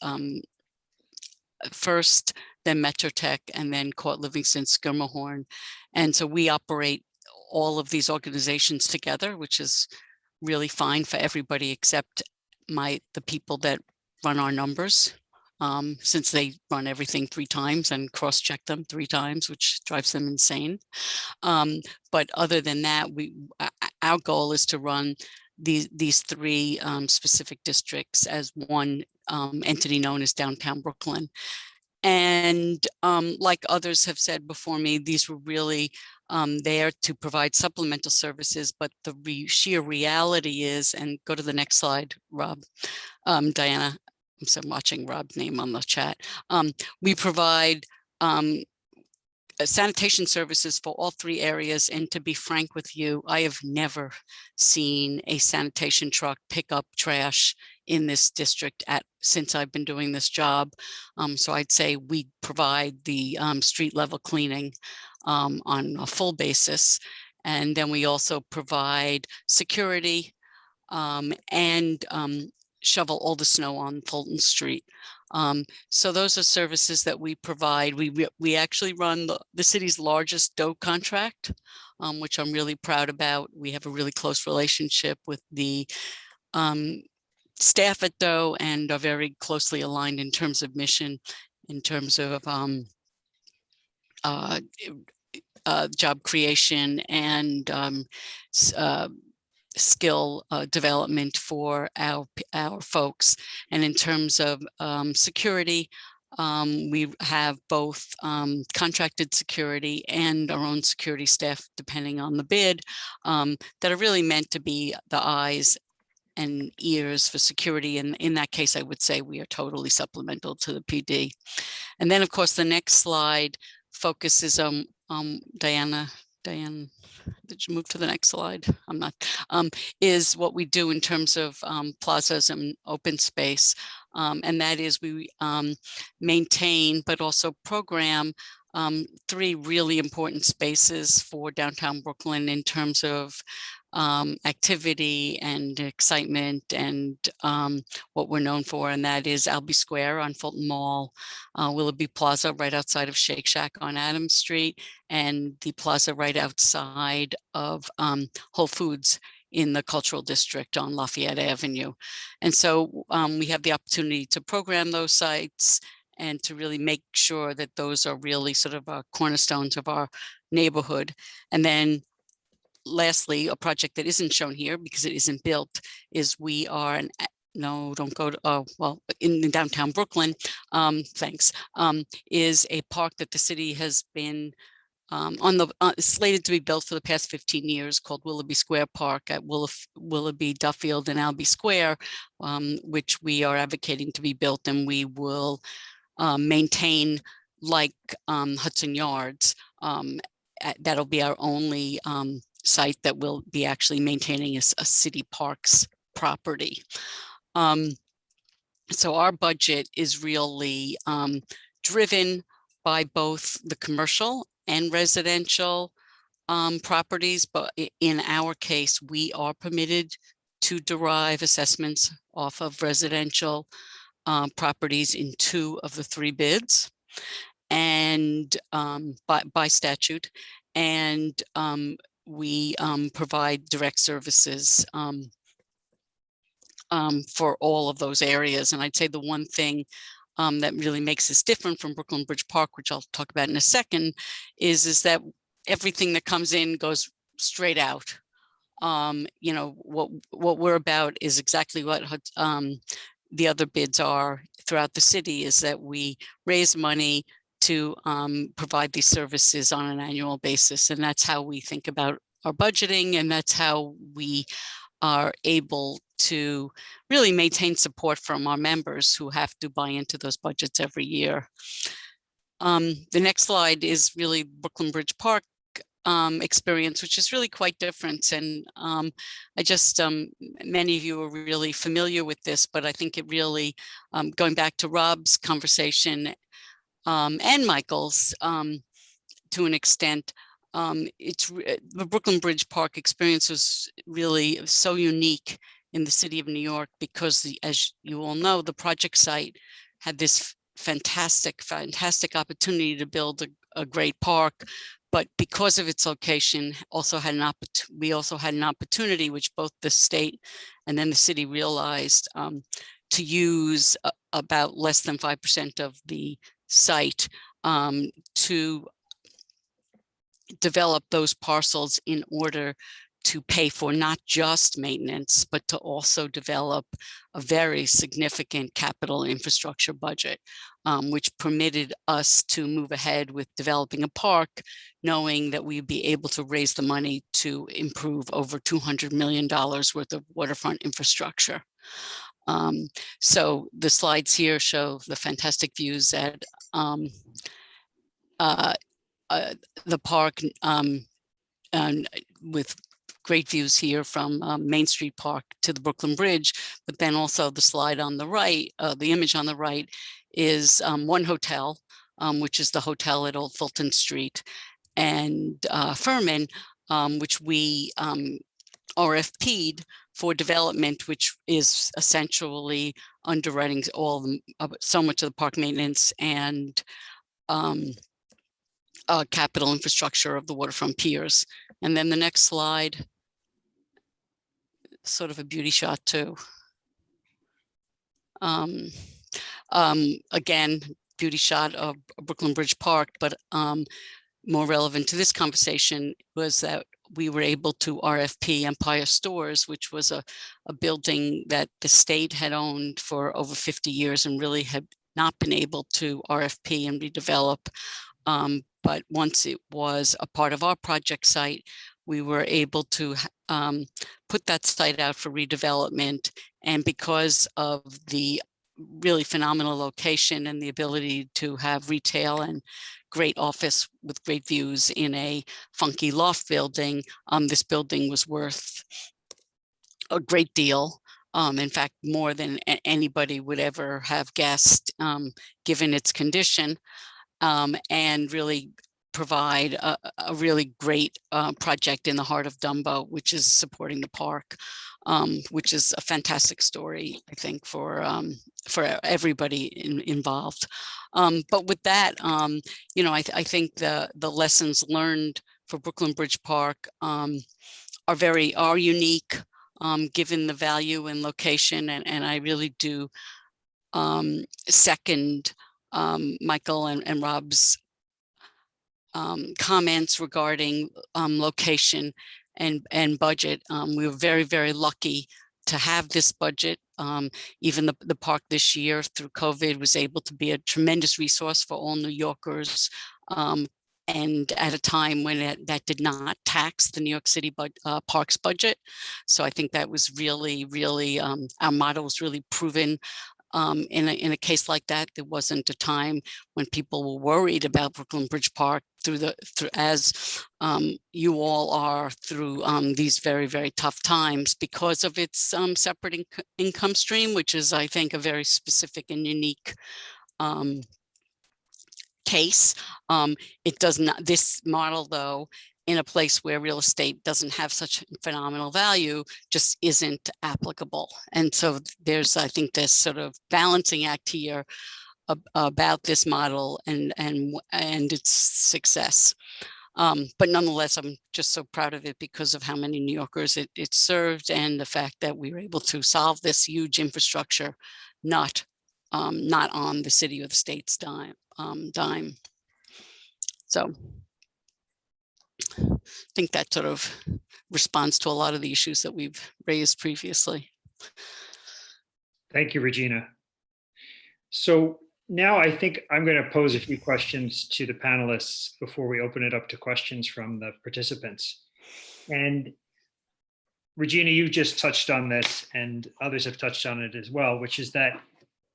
first, then Metrotech, and then Court Livingston, Skirmahorn. And so we operate all of these organizations together, which is really fine for everybody except the people that run our numbers, since they run everything 3 times and cross-check them 3 times, which drives them insane. But other than that, our goal is to run these 3 specific districts as one entity known as Downtown Brooklyn. And like others have said before me, these were really there to provide supplemental services, but the sheer reality is, and go to the next slide, Rob, Diana, I'm watching Rob's name on the chat. We provide sanitation services for all 3 areas. And to be frank with you, I have never seen a sanitation truck pick up trash in this district since I've been doing this job. So I'd say we provide the street level cleaning on a full basis. And then we also provide security and shovel all the snow on Fulton Street. So those are services that we provide. We actually run the city's largest DOE contract, which I'm really proud about. We have a really close relationship with the staff at DOE and are very closely aligned in terms of mission, in terms of job creation and skill development for our folks. And in terms of security, we have both contracted security and our own security staff, depending on the bid, that are really meant to be the eyes and ears for security. And in that case, I would say we are totally supplemental to the PD. And then, of course, the next slide focuses on Diane, did you move to the next slide? I'm not, is what we do in terms of plazas and open space. And that is we maintain, but also program 3 really important spaces for downtown Brooklyn in terms of activity and excitement and what we're known for, and that is Albee Square on Fulton Mall, Willoughby Plaza right outside of Shake Shack on Adams Street, and the plaza right outside of Whole Foods in the Cultural District on Lafayette Avenue. And so we have the opportunity to program those sites and to really make sure that those are really sort of cornerstones of our neighborhood. And then lastly, a project that isn't shown here because it isn't built is we are no, don't go to, well, in downtown Brooklyn, thanks, is a park that the city has been slated to be built for the past 15 years called Willoughby Square Park at Willoughby, Duffield, and Albee Square, which we are advocating to be built, and we will maintain like Hudson Yards. That'll be our only site that will be actually maintaining a city parks property. So our budget is really driven by both the commercial and residential properties, but in our case, we are permitted to derive assessments off of residential properties in 2 of the 3 bids, and by statute, and we provide direct services for all of those areas. And I'd say the one thing that really makes us different from Brooklyn Bridge Park, which I'll talk about in a second, is that everything that comes in goes straight out. You know, what we're about is exactly what the other bids are throughout the city, is that we raise money to provide these services on an annual basis. And that's how we think about our budgeting, and that's how we are able to really maintain support from our members who have to buy into those budgets every year. The next slide is really Brooklyn Bridge Park experience, which is really quite different. And I just, many of you are really familiar with this, but I think it really, going back to Rob's conversation and Michael's to an extent, the Brooklyn Bridge Park experience was really so unique in the city of New York because, as you all know, the project site had this fantastic opportunity to build a great park, but because of its location, we also had an opportunity, which both the state and then the city realized, to use about less than 5% of the site to develop those parcels in order to pay for not just maintenance, but to also develop a very significant capital infrastructure budget, which permitted us to move ahead with developing a park, knowing that we'd be able to raise the money to improve over $200 million worth of waterfront infrastructure. So the slides here show the fantastic views at the park, and with great views here from Main Street Park to the Brooklyn Bridge, but then also the slide on the right, the image on the right is one hotel, which is the hotel at Old Fulton Street, and Furman, which we RFP'd for development, which is essentially underwriting so much of the park maintenance and capital infrastructure of the waterfront piers. And then the next slide, sort of a beauty shot too. Again, beauty shot of Brooklyn Bridge Park, but more relevant to this conversation was that we were able to RFP Empire Stores, which was a building that the state had owned for over 50 years and really had not been able to RFP and redevelop. But once it was a part of our project site, we were able to put that site out for redevelopment. And because of the really phenomenal location and the ability to have retail and great office with great views in a funky loft building, this building was worth a great deal. In fact, more than anybody would ever have guessed, given its condition, and really provide a really great project in the heart of Dumbo, which is supporting the park, which is a fantastic story, I think, for everybody involved. But with that, you know, I think the lessons learned for Brooklyn Bridge Park are unique, given the value and location, and I really do second Michael and Rob's comments regarding location and budget. We were very, very lucky to have this budget. Even the park this year through COVID was able to be a tremendous resource for all New Yorkers. And at a time when that did not tax the New York City parks budget. So I think that was really, really, our model was really proven. In a case like that, there wasn't a time when people were worried about Brooklyn Bridge Park as you all are through these very, very tough times because of its separate income stream, which is, I think, a very specific and unique case. It does not, this model though, in a place where real estate doesn't have such phenomenal value, just isn't applicable. And so there's, I think, this sort of balancing act here about this model and its success. But nonetheless, I'm just so proud of it because of how many New Yorkers it served and the fact that we were able to solve this huge infrastructure, not on the city or the state's dime. So I think that sort of responds to a lot of the issues that we've raised previously. Thank you, Regina. So now I think I'm going to pose a few questions to the panelists before we open it up to questions from the participants. And Regina, you just touched on this and others have touched on it as well, which is that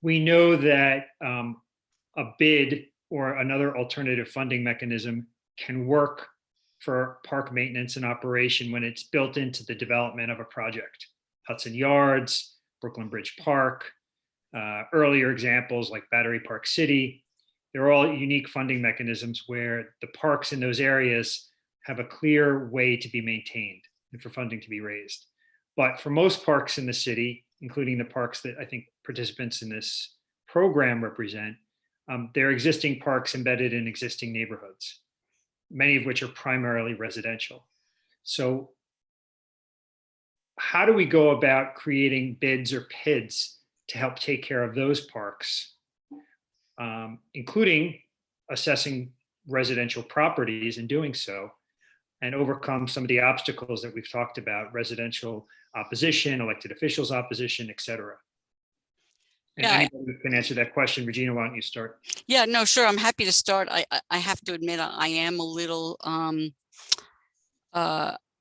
we know that a bid or another alternative funding mechanism can work for park maintenance and operation when it's built into the development of a project. Hudson Yards, Brooklyn Bridge Park, earlier examples like Battery Park City. They're all unique funding mechanisms where the parks in those areas have a clear way to be maintained and for funding to be raised. But for most parks in the city, including the parks that I think participants in this program represent, they're existing parks embedded in existing neighborhoods, many of which are primarily residential. So how do we go about creating bids or PIDs to help take care of those parks, including assessing residential properties and doing so, and overcome some of the obstacles that we've talked about: residential opposition, elected officials opposition, et cetera? And Yeah. anybody who can answer that question, Regina, why don't you start? Yeah, no, sure. I'm happy to start. I have to admit, I am a little, I'm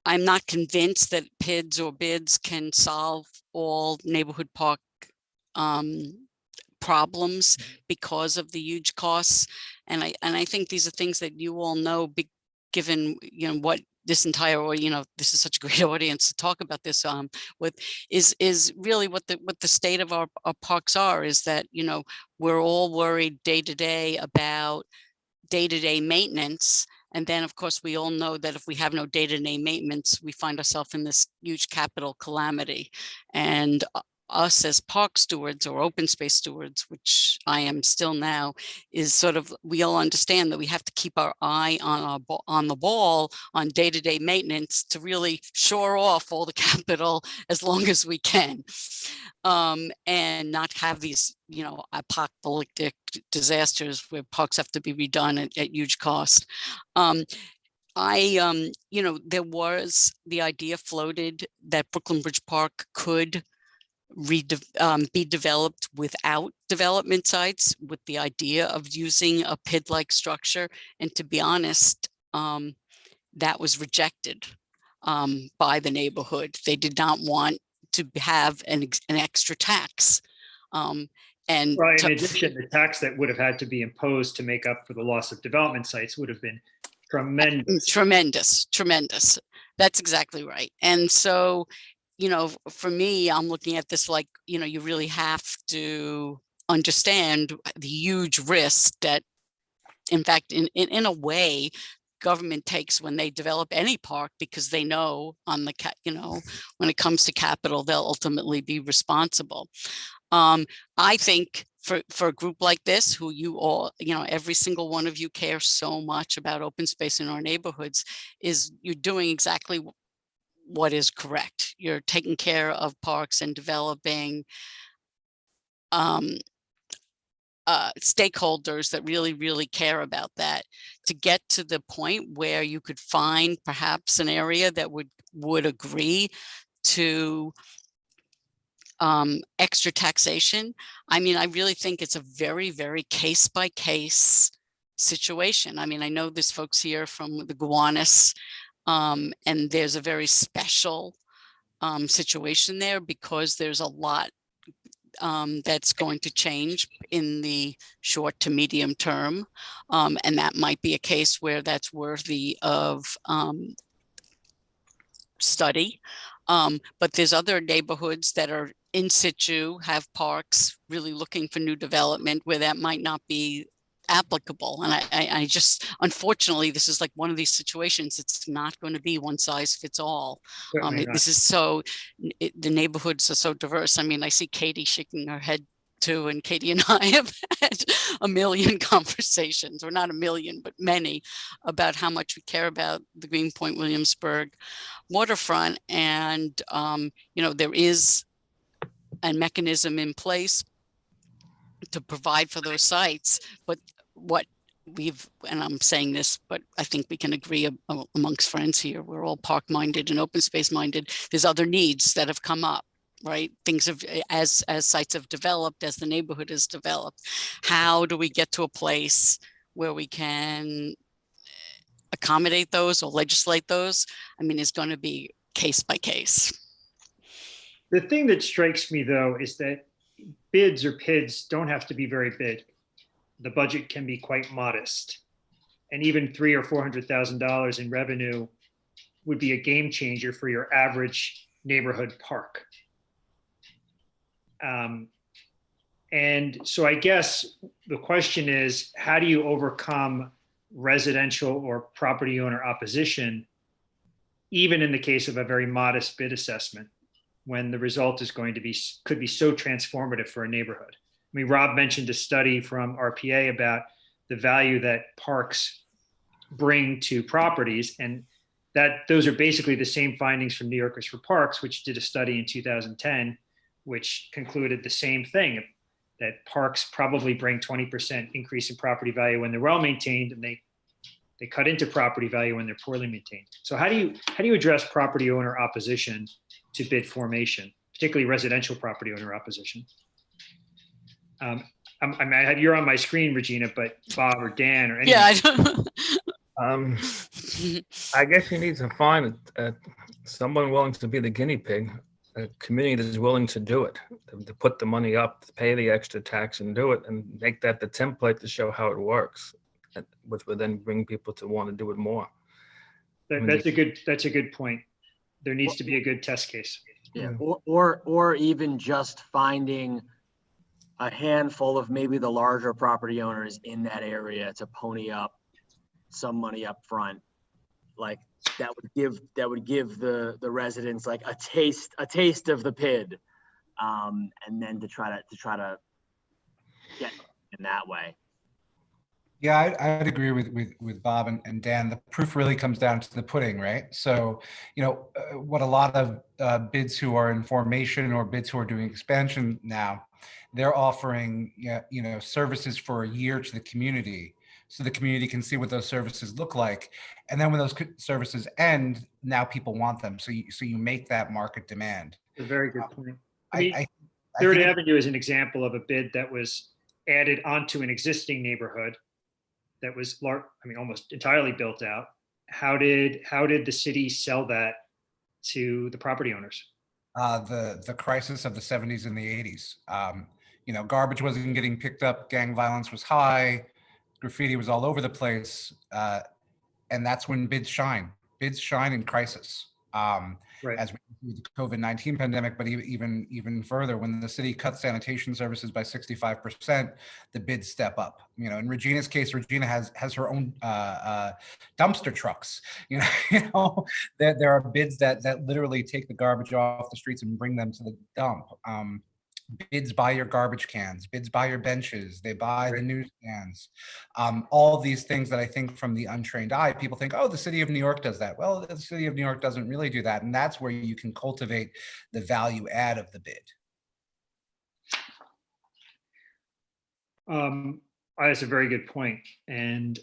not convinced that PIDs or bids can solve all neighborhood park problems because of the huge costs. And I think these are things that you all know, given, what this entire, or, this is such a great audience to talk about this with, is really what the state of our parks are, is that, we're all worried day to day about day-to-day maintenance. And then, of course, we all know that if we have no day-to-day maintenance, we find ourselves in this huge capital calamity. And us as park stewards or open space stewards, which I am still now, is sort of, we all understand that we have to keep our eye on the ball on day-to-day maintenance to really shore off all the capital as long as we can, and not have these, apocalyptic disasters where parks have to be redone at huge cost. There was the idea floated that Brooklyn Bridge Park could be developed without development sites, with the idea of using a PID-like structure. And to be honest, that was rejected by the neighborhood. They did not want to have an extra tax. And right, in addition, the tax that would have had to be imposed to make up for the loss of development sites would have been tremendous. Tremendous. That's exactly right. And so, for me, I'm looking at this like, you really have to understand the huge risk that, in fact, in a way, government takes when they develop any park, because they know when it comes to capital, they'll ultimately be responsible. I think for a group like this, who you all, every single one of you care so much about open space in our neighborhoods, is you're doing exactly what is correct. You're taking care of parks and developing stakeholders that really, really care about that, to get to the point where you could find perhaps an area that would agree to extra taxation. I mean, I really think it's a very, very case by case situation. I mean, I know there's folks here from the Gowanus, and there's a very special situation there, because there's a lot that's going to change in the short to medium term. And that might be a case where that's worthy of study. But there's other neighborhoods that are in situ, have parks, really looking for new development, where that might not be applicable. And I just, unfortunately, this is like one of these situations. It's not going to be one size fits all. This is the neighborhoods are so diverse. I mean, I see Katie shaking her head too, and Katie and I have had a million conversations, or not a million, but many, about how much we care about the Greenpoint Williamsburg waterfront. And, there is a mechanism in place to provide for those sites. But what and I'm saying this, but I think we can agree amongst friends here, we're all park minded and open space minded. There's other needs that have come up, right? Things have, as sites have developed, as the neighborhood has developed, how do we get to a place where we can accommodate those or legislate those? I mean, it's going to be case by case. The thing that strikes me, though, is that bids or PIDs don't have to be very big. the budget can be quite modest. And even $300,000 or $400,000 in revenue would be a game changer for your average neighborhood park. And so I guess the question is, how do you overcome residential or property owner opposition, even in the case of a very modest bid assessment, when the result is going to be, could be so transformative for a neighborhood? I mean, Rob mentioned a study from RPA about the value that parks bring to properties, and that those are basically the same findings from New Yorkers for Parks, which did a study in 2010, which concluded the same thing, that parks probably bring 20% increase in property value when they're well maintained, and they cut into property value when they're poorly maintained. So how do you address property owner opposition to bid formation, particularly residential property owner opposition? You're on my screen, Regina, but Bob or Dan or anyone. Yeah, I don't. I guess you need to find someone willing to be the guinea pig, a community that is willing to do it, to put the money up, to pay the extra tax and do it, and make that the template to show how it works, which would then bring people to want to do it more. That's a good point. There needs to be a good test case. Yeah, or even just finding a handful of maybe the larger property owners in that area to pony up some money up front, like that would give the residents like a taste of the PID, and then to try to get in that way. Yeah, I'd agree with Bob and Dan. The proof really comes down to the pudding, right? So, what a lot of bids who are in formation or bids who are doing expansion now, they're offering, services for a year to the community, so the community can see what those services look like. And then when those services end, now people want them. So you make that market demand. A very good point. I Third Avenue is an example of a bid that was added onto an existing neighborhood that was almost entirely built out. How did the city sell that to the property owners? The crisis of the 70s and the 80s. Garbage wasn't getting picked up, gang violence was high, graffiti was all over the place, and that's when bids shine. Bids shine in crisis. Right. As we go through the COVID-19 pandemic, but even further, when the city cuts sanitation services by 65%, the bids step up. In Regina's case, Regina has her own dumpster trucks. There are bids that literally take the garbage off the streets and bring them to the dump. Bids buy your garbage cans, bids buy your benches, they buy the newsstands. All of these things that I think from the untrained eye, people think, oh, the city of New York does that. Well, the city of New York doesn't really do that. And that's where you can cultivate the value add of the bid. That's a very good point. And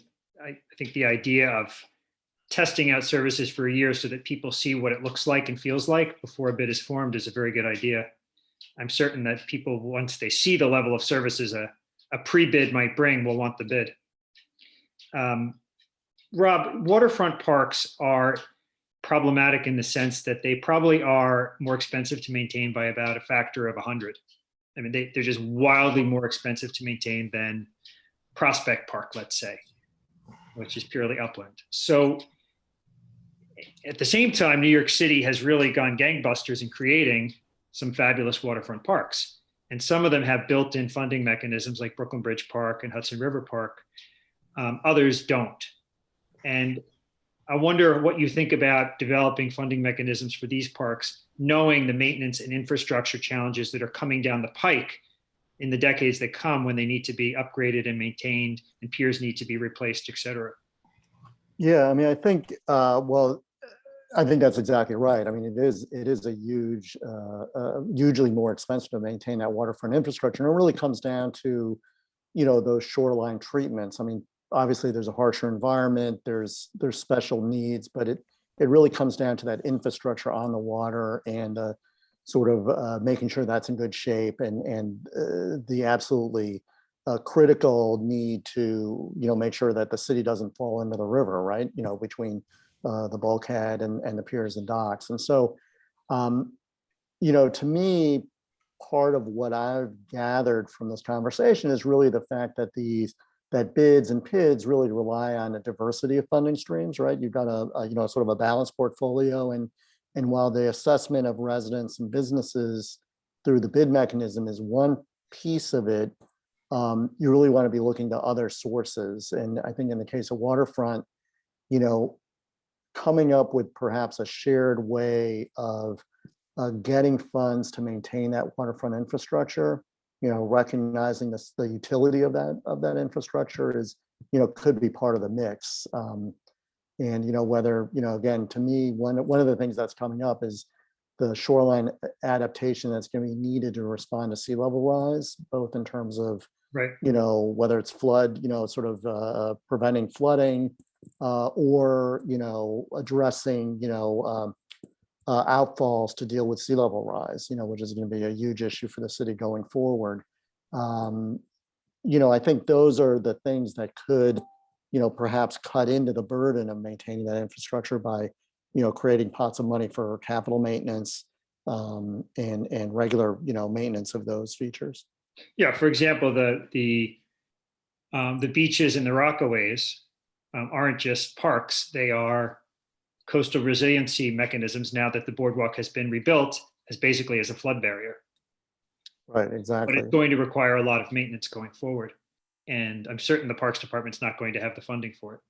I think the idea of testing out services for a year so that people see what it looks like and feels like before a bid is formed is a very good idea. I'm certain that people, once they see the level of services a pre-bid might bring, will want the bid. Rob, waterfront parks are problematic in the sense that they probably are more expensive to maintain by about a factor of 100. I mean, they're just wildly more expensive to maintain than Prospect Park, let's say, which is purely upland. So at the same time, New York City has really gone gangbusters in creating some fabulous waterfront parks. And some of them have built-in funding mechanisms like Brooklyn Bridge Park and Hudson River Park. Others don't. And I wonder what you think about developing funding mechanisms for these parks, knowing the maintenance and infrastructure challenges that are coming down the pike in the decades that come when they need to be upgraded and maintained and piers need to be replaced, et cetera. Yeah, I mean, I think, I think that's exactly right. I mean, it is a hugely more expensive to maintain that waterfront infrastructure. And it really comes down to, those shoreline treatments. I mean, obviously there's a harsher environment, there's special needs, but it really comes down to that infrastructure on the water and sort of making sure that's in good shape and the absolutely critical need to, make sure that the city doesn't fall into the river, right? Between the bulkhead and the piers and docks. And so, to me, part of what I've gathered from this conversation is really the fact that that bids and PIDs really rely on a diversity of funding streams, right? You've got a sort of a balanced portfolio, and while the assessment of residents and businesses through the bid mechanism is one piece of it, you really want to be looking to other sources. And I think in the case of waterfront, coming up with perhaps a shared way of getting funds to maintain that waterfront infrastructure, recognizing the utility of that infrastructure is, could be part of the mix. And whether, again, to me, one of the things that's coming up is the shoreline adaptation that's going to be needed to respond to sea level rise, both in terms of, Right. whether it's flood, sort of preventing flooding, or, addressing, outfalls to deal with sea level rise, which is going to be a huge issue for the city going forward. I think those are the things that could, perhaps cut into the burden of maintaining that infrastructure by, creating pots of money for capital maintenance, and regular, maintenance of those features. Yeah, for example, the beaches and the Rockaways aren't just parks; they are coastal resiliency mechanisms. Now that the boardwalk has been rebuilt, as basically as a flood barrier. Right, exactly. But it's going to require a lot of maintenance going forward, and I'm certain the Parks Department's not going to have the funding for it.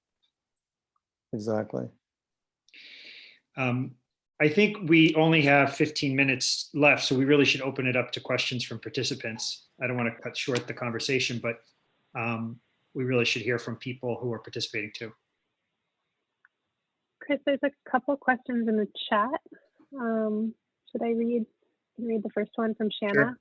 Exactly. I think we only have 15 minutes left, so we really should open it up to questions from participants. I don't want to cut short the conversation, but we really should hear from people who are participating too. Chris, there's a couple questions in the chat. Should I read the first one from Shanna?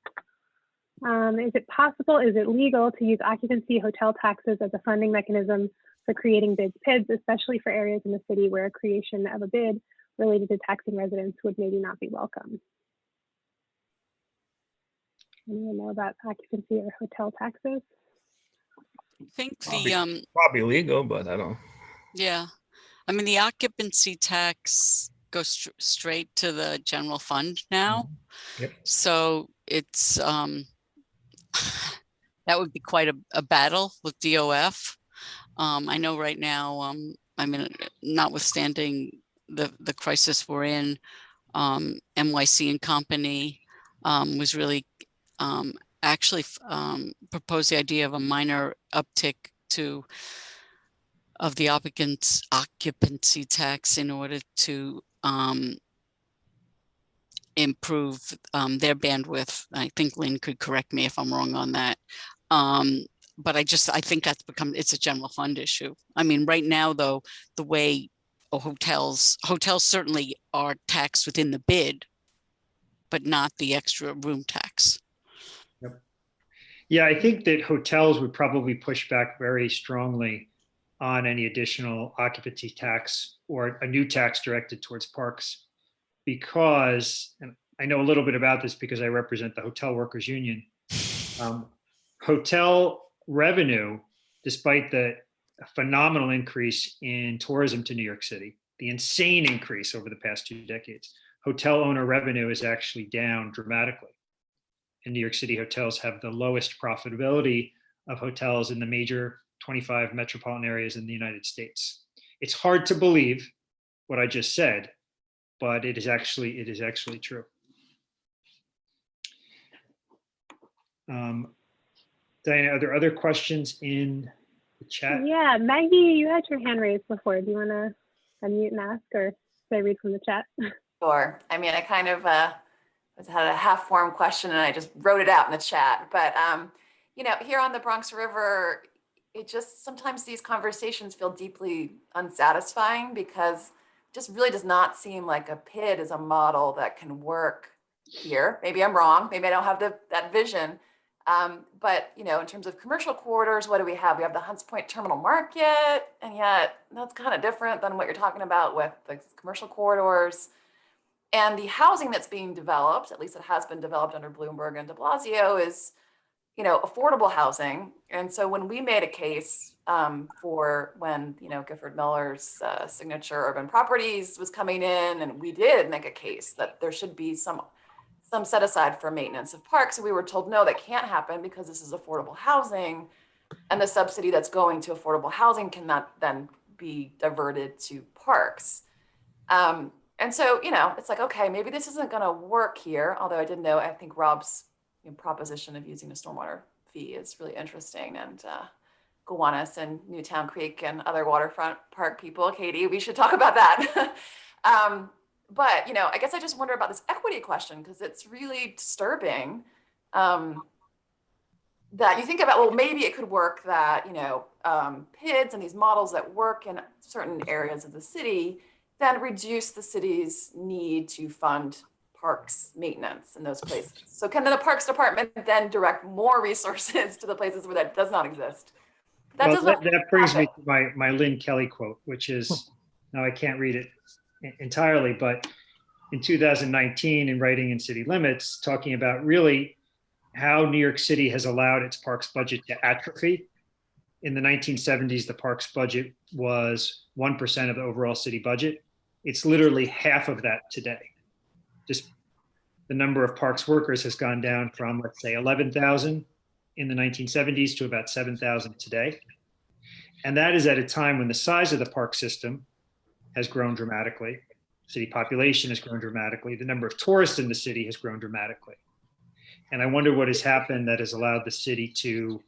Sure. Is it possible, is it legal to use occupancy hotel taxes as a funding mechanism for creating bids, PIDs, especially for areas in the city where a creation of a bid related to taxing residents would maybe not be welcome? Anyone know about occupancy or hotel taxes? I think probably legal, but I don't. Yeah, I mean, the occupancy tax goes straight to the general fund now. Yep. So it's that would be quite a battle with DOF. I know right now, I mean, notwithstanding the crisis we're in, NYC and company was really actually proposed the idea of a minor uptick of the applicant's occupancy tax in order to improve their bandwidth. I think Lynn could correct me if I'm wrong on that. But I think it's a general fund issue. I mean, right now though, the way hotels certainly are taxed within the bid, but not the extra room tax. Yep. Yeah, I think that hotels would probably push back very strongly on any additional occupancy tax or a new tax directed towards parks, because, and I know a little bit about this because I represent the Hotel Workers Union. Hotel revenue, despite the phenomenal increase in tourism to New York City, the insane increase over the past 2 decades, hotel owner revenue is actually down dramatically. And New York City hotels have the lowest profitability of hotels in the major 25 metropolitan areas in the United States. It's hard to believe what I just said, but it is actually true. Diana, are there other questions in the chat? Yeah, Maggie, you had your hand raised before. Do you want to unmute and ask, or should I read from the chat? Sure. I mean, I kind of had a half-formed question and I just wrote it out in the chat. But, here on the Bronx River, it just, sometimes these conversations feel deeply unsatisfying because it just really does not seem like a PID is a model that can work here. Maybe I'm wrong. Maybe I don't have that vision. But, in terms of commercial corridors, what do we have? We have the Hunts Point Terminal Market, and yet that's kind of different than what you're talking about with the commercial corridors. And the housing that's being developed, at least it has been developed under Bloomberg and de Blasio, is, affordable housing. And so when we made a case for when, Gifford Miller's signature urban properties was coming in, and we did make a case that there should be some some set aside for maintenance of parks. And we were told, no, that can't happen because this is affordable housing. And the subsidy that's going to affordable housing cannot then be diverted to parks. And so, it's like, okay, maybe this isn't going to work here. Although I did know, I think Rob's proposition of using the stormwater fee is really interesting. And Gowanus and Newtown Creek and other waterfront park people, Katie, we should talk about that. But, I guess I just wonder about this equity question, because it's really disturbing that you think about, well, maybe it could work that, PIDs and these models that work in certain areas of the city then reduce the city's need to fund parks maintenance in those places. So can the Parks Department then direct more resources to the places where that does not exist? That brings me to my Lynn Kelly quote, which is, now I can't read it entirely, but in 2019 in Writing in City Limits, talking about really how New York City has allowed its parks budget to atrophy. In the 1970s, the parks budget was 1% of the overall city budget. It's literally half of that today. Just the number of parks workers has gone down from, let's say, 11,000 in the 1970s to about 7,000 today. And that is at a time when the size of the park system has grown dramatically. City population has grown dramatically. The number of tourists in the city has grown dramatically. And I wonder what has happened that has allowed the city to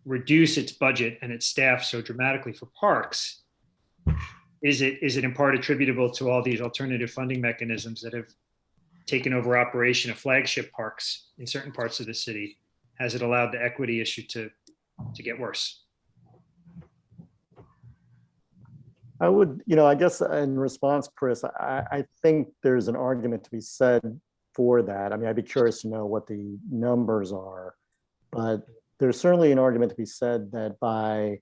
reduce its budget and its staff so dramatically for parks. Is it in part attributable to all these alternative funding mechanisms that have taken over operation of flagship parks in certain parts of the city? Has it allowed the equity issue to get worse? I would, I guess in response, Chris, I think there's an argument to be said for that. I mean, I'd be curious to know what the numbers are, but there's certainly an argument to be said that by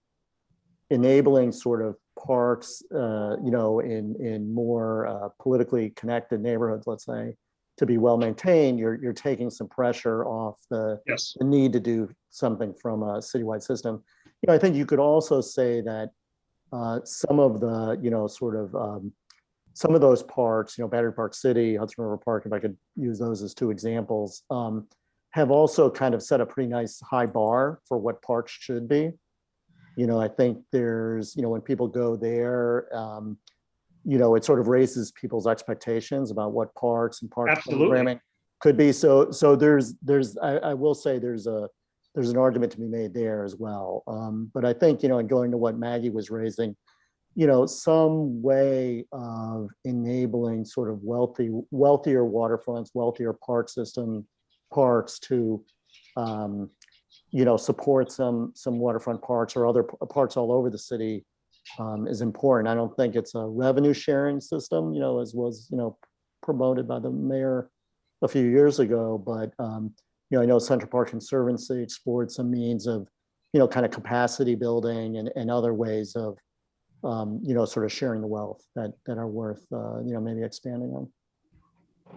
enabling sort of parks, in more politically connected neighborhoods, let's say, to be well maintained, you're taking some pressure off the need to do something from a citywide system. I think you could also say that some of the, some of those parks, Battery Park City, Hudson River Park, if I could use those as two examples, have also kind of set a pretty nice high bar for what parks should be. I think there's, when people go there, it sort of raises people's expectations about what parks and park programming could be. So I will say there's an argument to be made there as well. But I think, and going to what Maggie was raising, some way of enabling sort of wealthier waterfronts, wealthier park system parks to, support some waterfront parks or other parks all over the city is important. I don't think it's a revenue sharing system, as was, promoted by the mayor a few years ago, but, I know Central Park Conservancy explored some means of, kind of capacity building and other ways of, sort of sharing the wealth that are worth, maybe expanding on.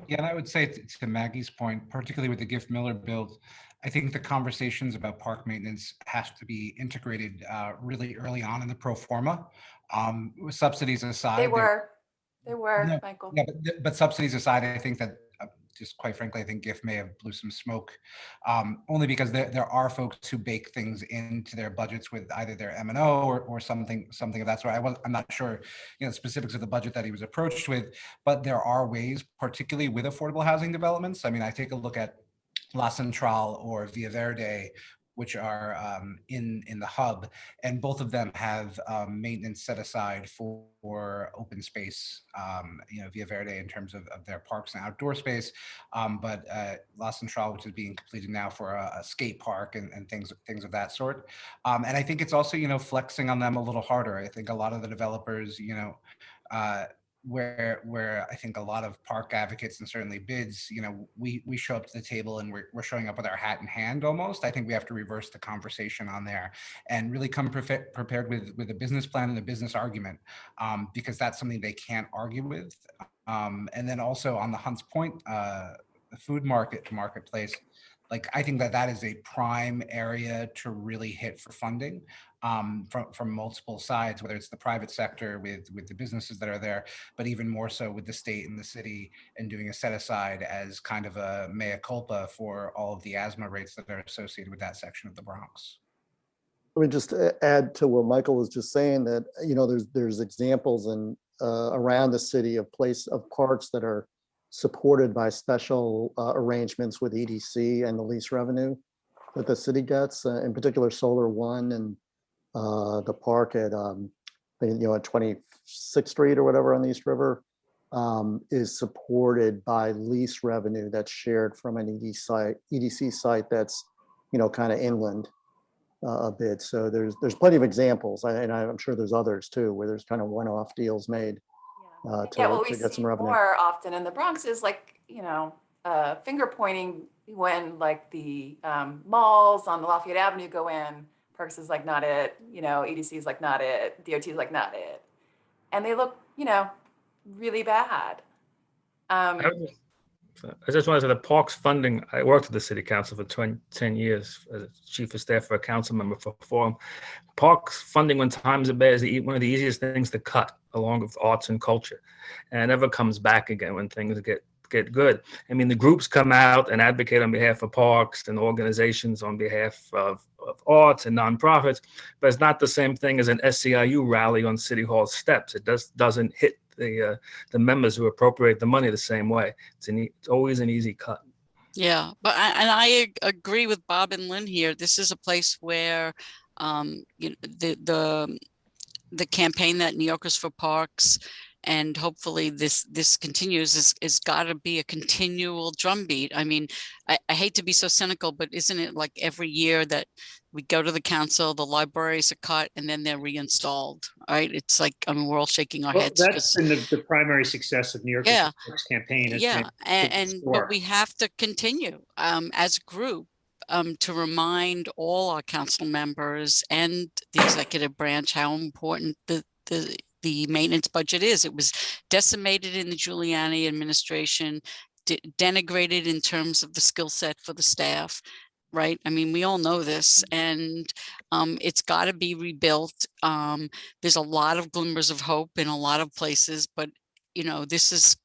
Yeah, and I would say to Maggie's point, particularly with the Gift Miller build, I think the conversations about park maintenance have to be integrated really early on in the pro forma. With subsidies aside, they were, Michael. Yeah, but subsidies aside, I think that just quite frankly, I think GIF may have blew some smoke, only because there are folks who bake things into their budgets with either their M&O or something of that sort. I'm not sure, specifics of the budget that he was approached with, but there are ways, particularly with affordable housing developments. I mean, I take a look at La Central or Villa Verde, which are in the hub, and both of them have maintenance set aside for open space, Villa Verde in terms of their parks and outdoor space, but La Central, which is being completed now for a skate park and things of that sort. And I think it's also, flexing on them a little harder. I think a lot of the developers, where I think a lot of park advocates and certainly bids, we show up to the table and we're showing up with our hat in hand almost. I think we have to reverse the conversation on there and really come prepared with a business plan and a business argument, because that's something they can't argue with. And then also on the Hunts Point, the food marketplace, like, I think that that is a prime area to really hit for funding from multiple sides, whether it's the private sector with the businesses that are there, but even more so with the state and the city, and doing a set aside as kind of a mea culpa for all of the asthma rates that are associated with that section of the Bronx. Let me just add to what Michael was just saying, that, you know, there's examples in around the city of parks that are supported by special arrangements with EDC and the lease revenue that the city gets, in particular Solar One and the park at, you know, at 26th Street or whatever on the East River, is supported by lease revenue that's shared from an EDC site that's, you know, kind of inland a bit. So there's plenty of examples, and I'm sure there's others too, where there's kind of one-off deals made What to we get see some revenue. more often in the Bronx is, like, you know, finger pointing when, like, the malls on the Lafayette Avenue go in. Parks is like, not it. You know, EDC is like, not it. DOT is like, not it. And they look, you know, really bad. I just wanted to say the parks funding, I worked at the city council for 10 years as chief of staff for a council member for Forum. Parks funding when times are bad is one of the easiest things to cut, along with arts and culture. And it never comes back again when things get good. I mean, the groups come out and advocate on behalf of parks and organizations on behalf of arts and nonprofits, but it's not the same thing as an SCIU rally on City Hall steps. It doesn't hit the members who appropriate the money the same way. It's always an easy cut. Yeah, but I agree with Bob and Lynn here. This is a place where you know, the campaign that New Yorkers for Parks, and hopefully this continues, is got to be a continual drumbeat. I mean, I hate to be so cynical, but isn't it like every year that we go to the council, the libraries are cut, and then they're reinstalled, right? It's like, I mean, we're all shaking our heads. That's been the primary success of New York's campaign. Yeah, but we have to continue as a group to remind all our council members and the executive branch how important the maintenance budget is. It was decimated in the Giuliani administration, denigrated in terms of the skill set for the staff, right? I mean, we all know this, and it's got to be rebuilt. There's a lot of glimmers of hope in a lot of places, but you know, this is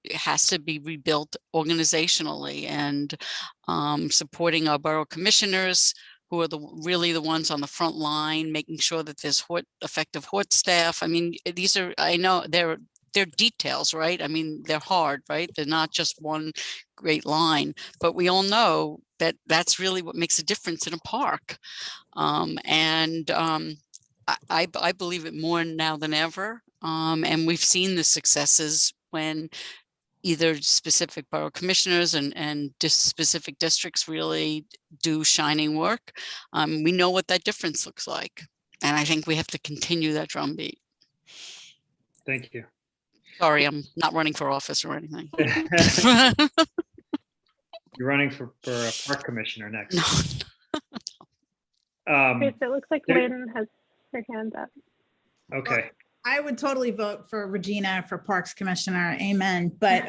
it has to be rebuilt organizationally, and supporting our borough commissioners, who are really the ones on the front line, making sure that there's effective HORT staff. I mean, these are, I know they're details, right? I mean, they're hard, right? They're not just one great line, but we all know that that's really what makes a difference in a park. I believe it more now than ever. And we've seen the successes when either specific borough commissioners and specific districts really do shining work. We know what that difference looks like. And I think we have to continue that drumbeat. Thank you. Sorry, I'm not running for office or anything. You're running for a park commissioner next. No. Okay, so it looks like Lynn has her hand up. Okay. I would totally vote for Regina for Parks Commissioner. Amen. But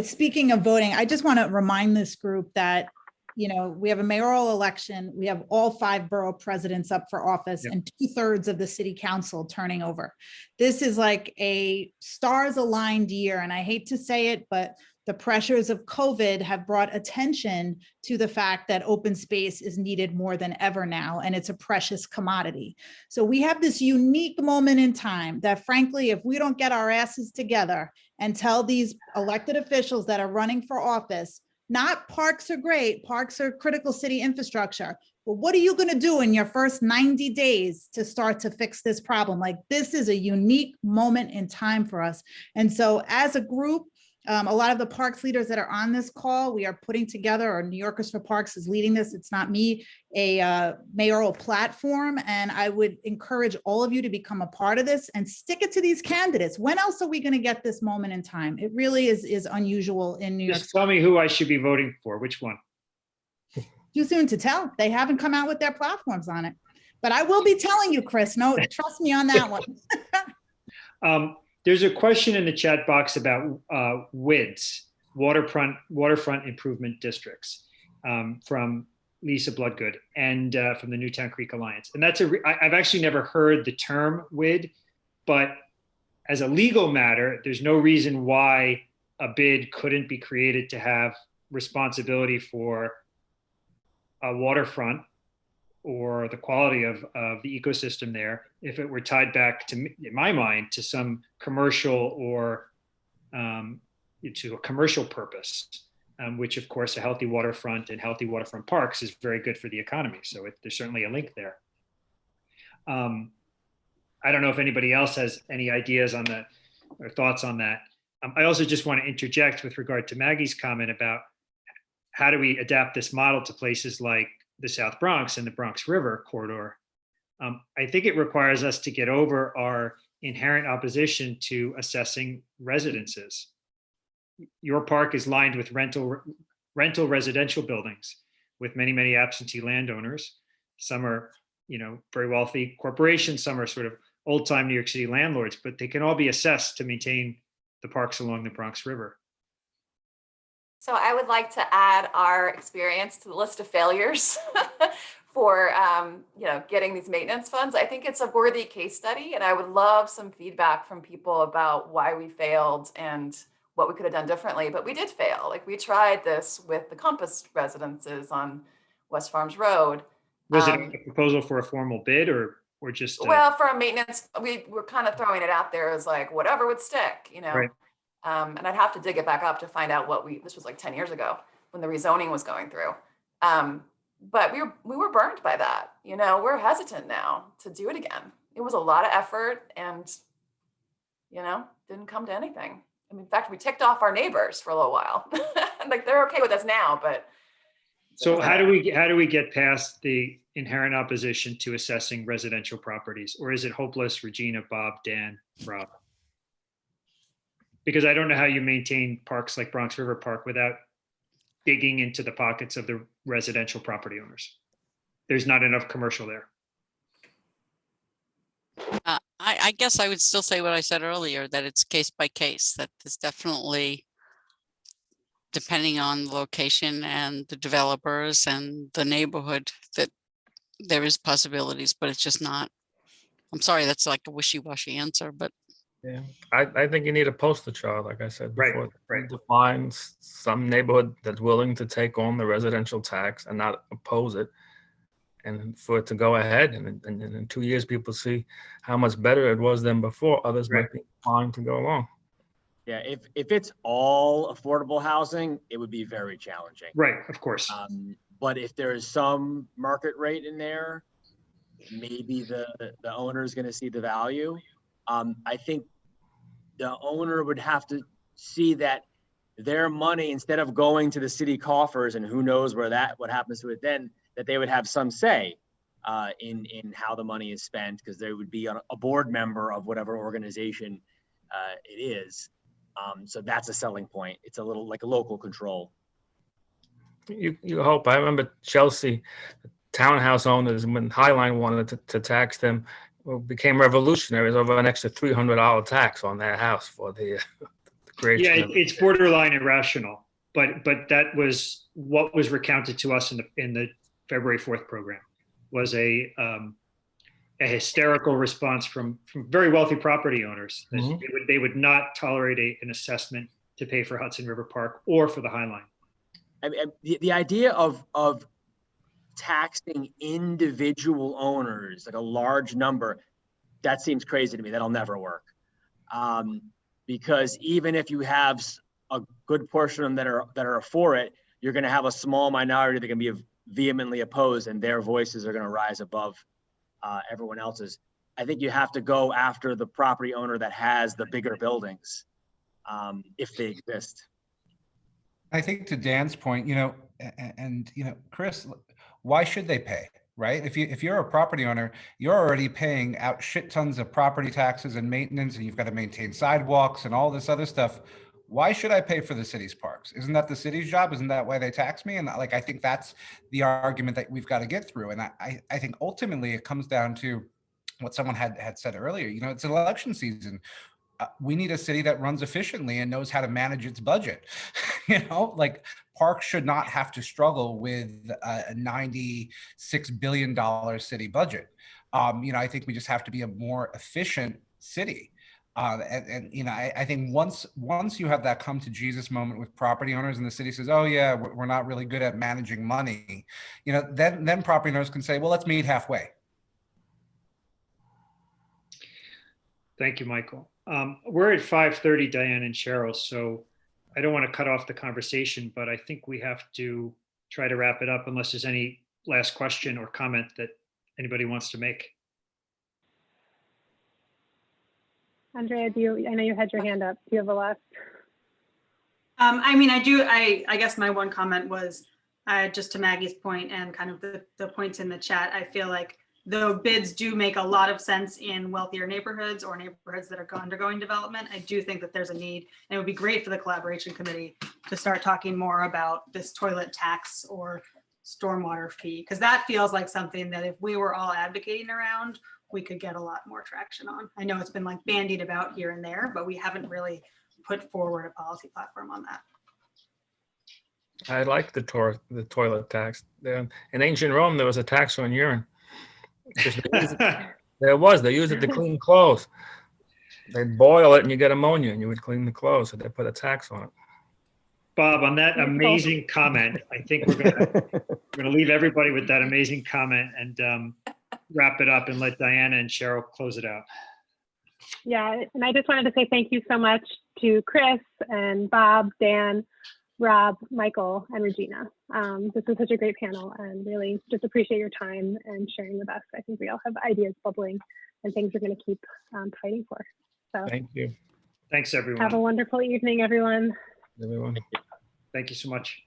speaking of voting, I just want to remind this group that, you know, we have a mayoral election. We have all 5 borough presidents up for office, and 2/3 of the city council turning over. This is like a stars aligned year. And I hate to say it, but the pressures of COVID have brought attention to the fact that open space is needed more than ever now, and it's a precious commodity. So we have this unique moment in time that, frankly, if we don't get our asses together and tell these elected officials that are running for office, not parks are great, parks are critical city infrastructure, but what are you going to do in your first 90 days to start to fix this problem? Like, this is a unique moment in time for us. And so as a group, a lot of the parks leaders that are on this call, we are putting together, or New Yorkers for Parks is leading this, it's not me, a mayoral platform. And I would encourage all of you to become a part of this and stick it to these candidates. When else are we going to get this moment in time? It really is unusual in New York. Just tell me who I should be voting for. Which one? Too soon to tell. They haven't come out with their platforms on it. But I will be telling you, Chris. No, trust me on that one. There's a question in the chat box about WIDs, waterfront improvement districts. from Lisa Bloodgood and from the Newtown Creek Alliance. And that's I've actually never heard the term WID, but as a legal matter, there's no reason why a bid couldn't be created to have responsibility for a waterfront or the quality of the ecosystem there if it were tied back to, in my mind, to some commercial or to a commercial purpose, which of course a healthy waterfront and healthy waterfront parks is very good for the economy. So there's certainly a link there. I don't know if anybody else has any ideas on that or thoughts on that. I also just want to interject with regard to Maggie's comment about how do we adapt this model to places like the South Bronx and the Bronx River corridor. I think it requires us to get over our inherent opposition to assessing residences. Your park is lined with rental residential buildings with many, many absentee landowners. Some are, very wealthy corporations. Some are sort of old-time New York City landlords, but they can all be assessed to maintain the parks along the Bronx River. So I would like to add our experience to the list of failures for getting these maintenance funds. I think it's a worthy case study, and I would love some feedback from people about why we failed and what we could have done differently. But we did fail. Like, we tried this with the Compass residences on West Farms Road. Was it a proposal for a formal bid or just? Well, for a maintenance, we were kind of throwing it out there as like whatever would stick, Right. And I'd have to dig it back up to find out this was like 10 years ago when the rezoning was going through. But we were burned by that. We're hesitant now to do it again. It was a lot of effort and, didn't come to anything. I mean, in fact, we ticked off our neighbors for a little while. Like, they're okay with us now, but. So how do we get past the inherent opposition to assessing residential properties? Or is it hopeless, Regina, Bob, Dan, Rob? Because I don't know how you maintain parks like Bronx River Park without digging into the pockets of the residential property owners. There's not enough commercial there. I guess I would still say what I said earlier, that it's case by case, that there's definitely, depending on the location and the developers and the neighborhood, that there is possibilities, but it's just not. I'm sorry, that's like a wishy-washy answer, but. Yeah, I think you need a poster child, like I said before. Right. Define some neighborhood that's willing to take on the residential tax and not oppose it, and for it to go ahead. And in 2 years, people see how much better it was than before. Others might be fine to go along. Yeah, if it's all affordable housing, it would be very challenging. Right, of course. But if there is some market rate in there, maybe the owner is going to see the value. I think the owner would have to see that their money, instead of going to the city coffers and who knows what happens to it then, that they would have some say in how the money is spent, because they would be a board member of whatever organization it is. So that's a selling point. It's a little like a local control. You hope. I remember Chelsea, townhouse owners, when Highline wanted to tax them, became revolutionaries over an extra $300 tax on their house for the creation. Yeah, it's borderline irrational, but that was what was recounted to us in the February 4th program, was a hysterical response from very wealthy property owners. Mm-hmm. They would not tolerate an assessment to pay for Hudson River Park or for the Highline. I mean, the idea of taxing individual owners, like a large number, that seems crazy to me. That'll never work. Because even if you have a good portion of them that are for it, you're going to have a small minority that can be vehemently opposed, and their voices are going to rise above everyone else's. I think you have to go after the property owner that has the bigger buildings, if they exist. I think to Dan's point, Chris, why should they pay, right? If you're a property owner, you're already paying out shit tons of property taxes and maintenance, and you've got to maintain sidewalks and all this other stuff. Why should I pay for the city's parks? Isn't that the city's job? Isn't that why they tax me? And I think that's the argument that we've got to get through. And I think ultimately it comes down to what someone had said earlier. It's an election season. we need a city that runs efficiently and knows how to manage its budget. You know, like parks should not have to struggle with a $96 billion city budget. You know, I think we just have to be a more efficient city. And you know, I think once you have that come to Jesus moment with property owners and the city says, oh yeah, we're not really good at managing money, you know, then property owners can say, well, let's meet halfway. Thank you, Michael. We're at 5:30, Diane and Cheryl, so I don't want to cut off the conversation, but I think we have to try to wrap it up unless there's any last question or comment that anybody wants to make. Andrea, I know you had your hand up. Do you have a last? I mean, I guess my one comment was just to Maggie's point and kind of the points in the chat. I feel like though bids do make a lot of sense in wealthier neighborhoods or neighborhoods that are undergoing development, I do think that there's a need, and it would be great for the collaboration committee to start talking more about this toilet tax or stormwater fee, because that feels like something that if we were all advocating around, we could get a lot more traction on. I know it's been like bandied about here and there, but we haven't really put forward a policy platform on that. I like the toilet tax. In ancient Rome, there was a tax on urine. They used it to clean clothes. They'd boil it and you get ammonia and you would clean the clothes. So they put a tax on it. Bob, on that amazing comment, I think we're gonna leave everybody with that amazing comment and wrap it up and let Diana and Cheryl close it out. Yeah, and I just wanted to say thank you so much to Chris and Bob, Dan, Rob, Michael, and Regina. This was such a great panel and really just appreciate your time and sharing with us. I think we all have ideas bubbling and things we're going to keep fighting for. So Thank you. Thanks, everyone. Have a wonderful evening, everyone. Everyone. Thank you so much.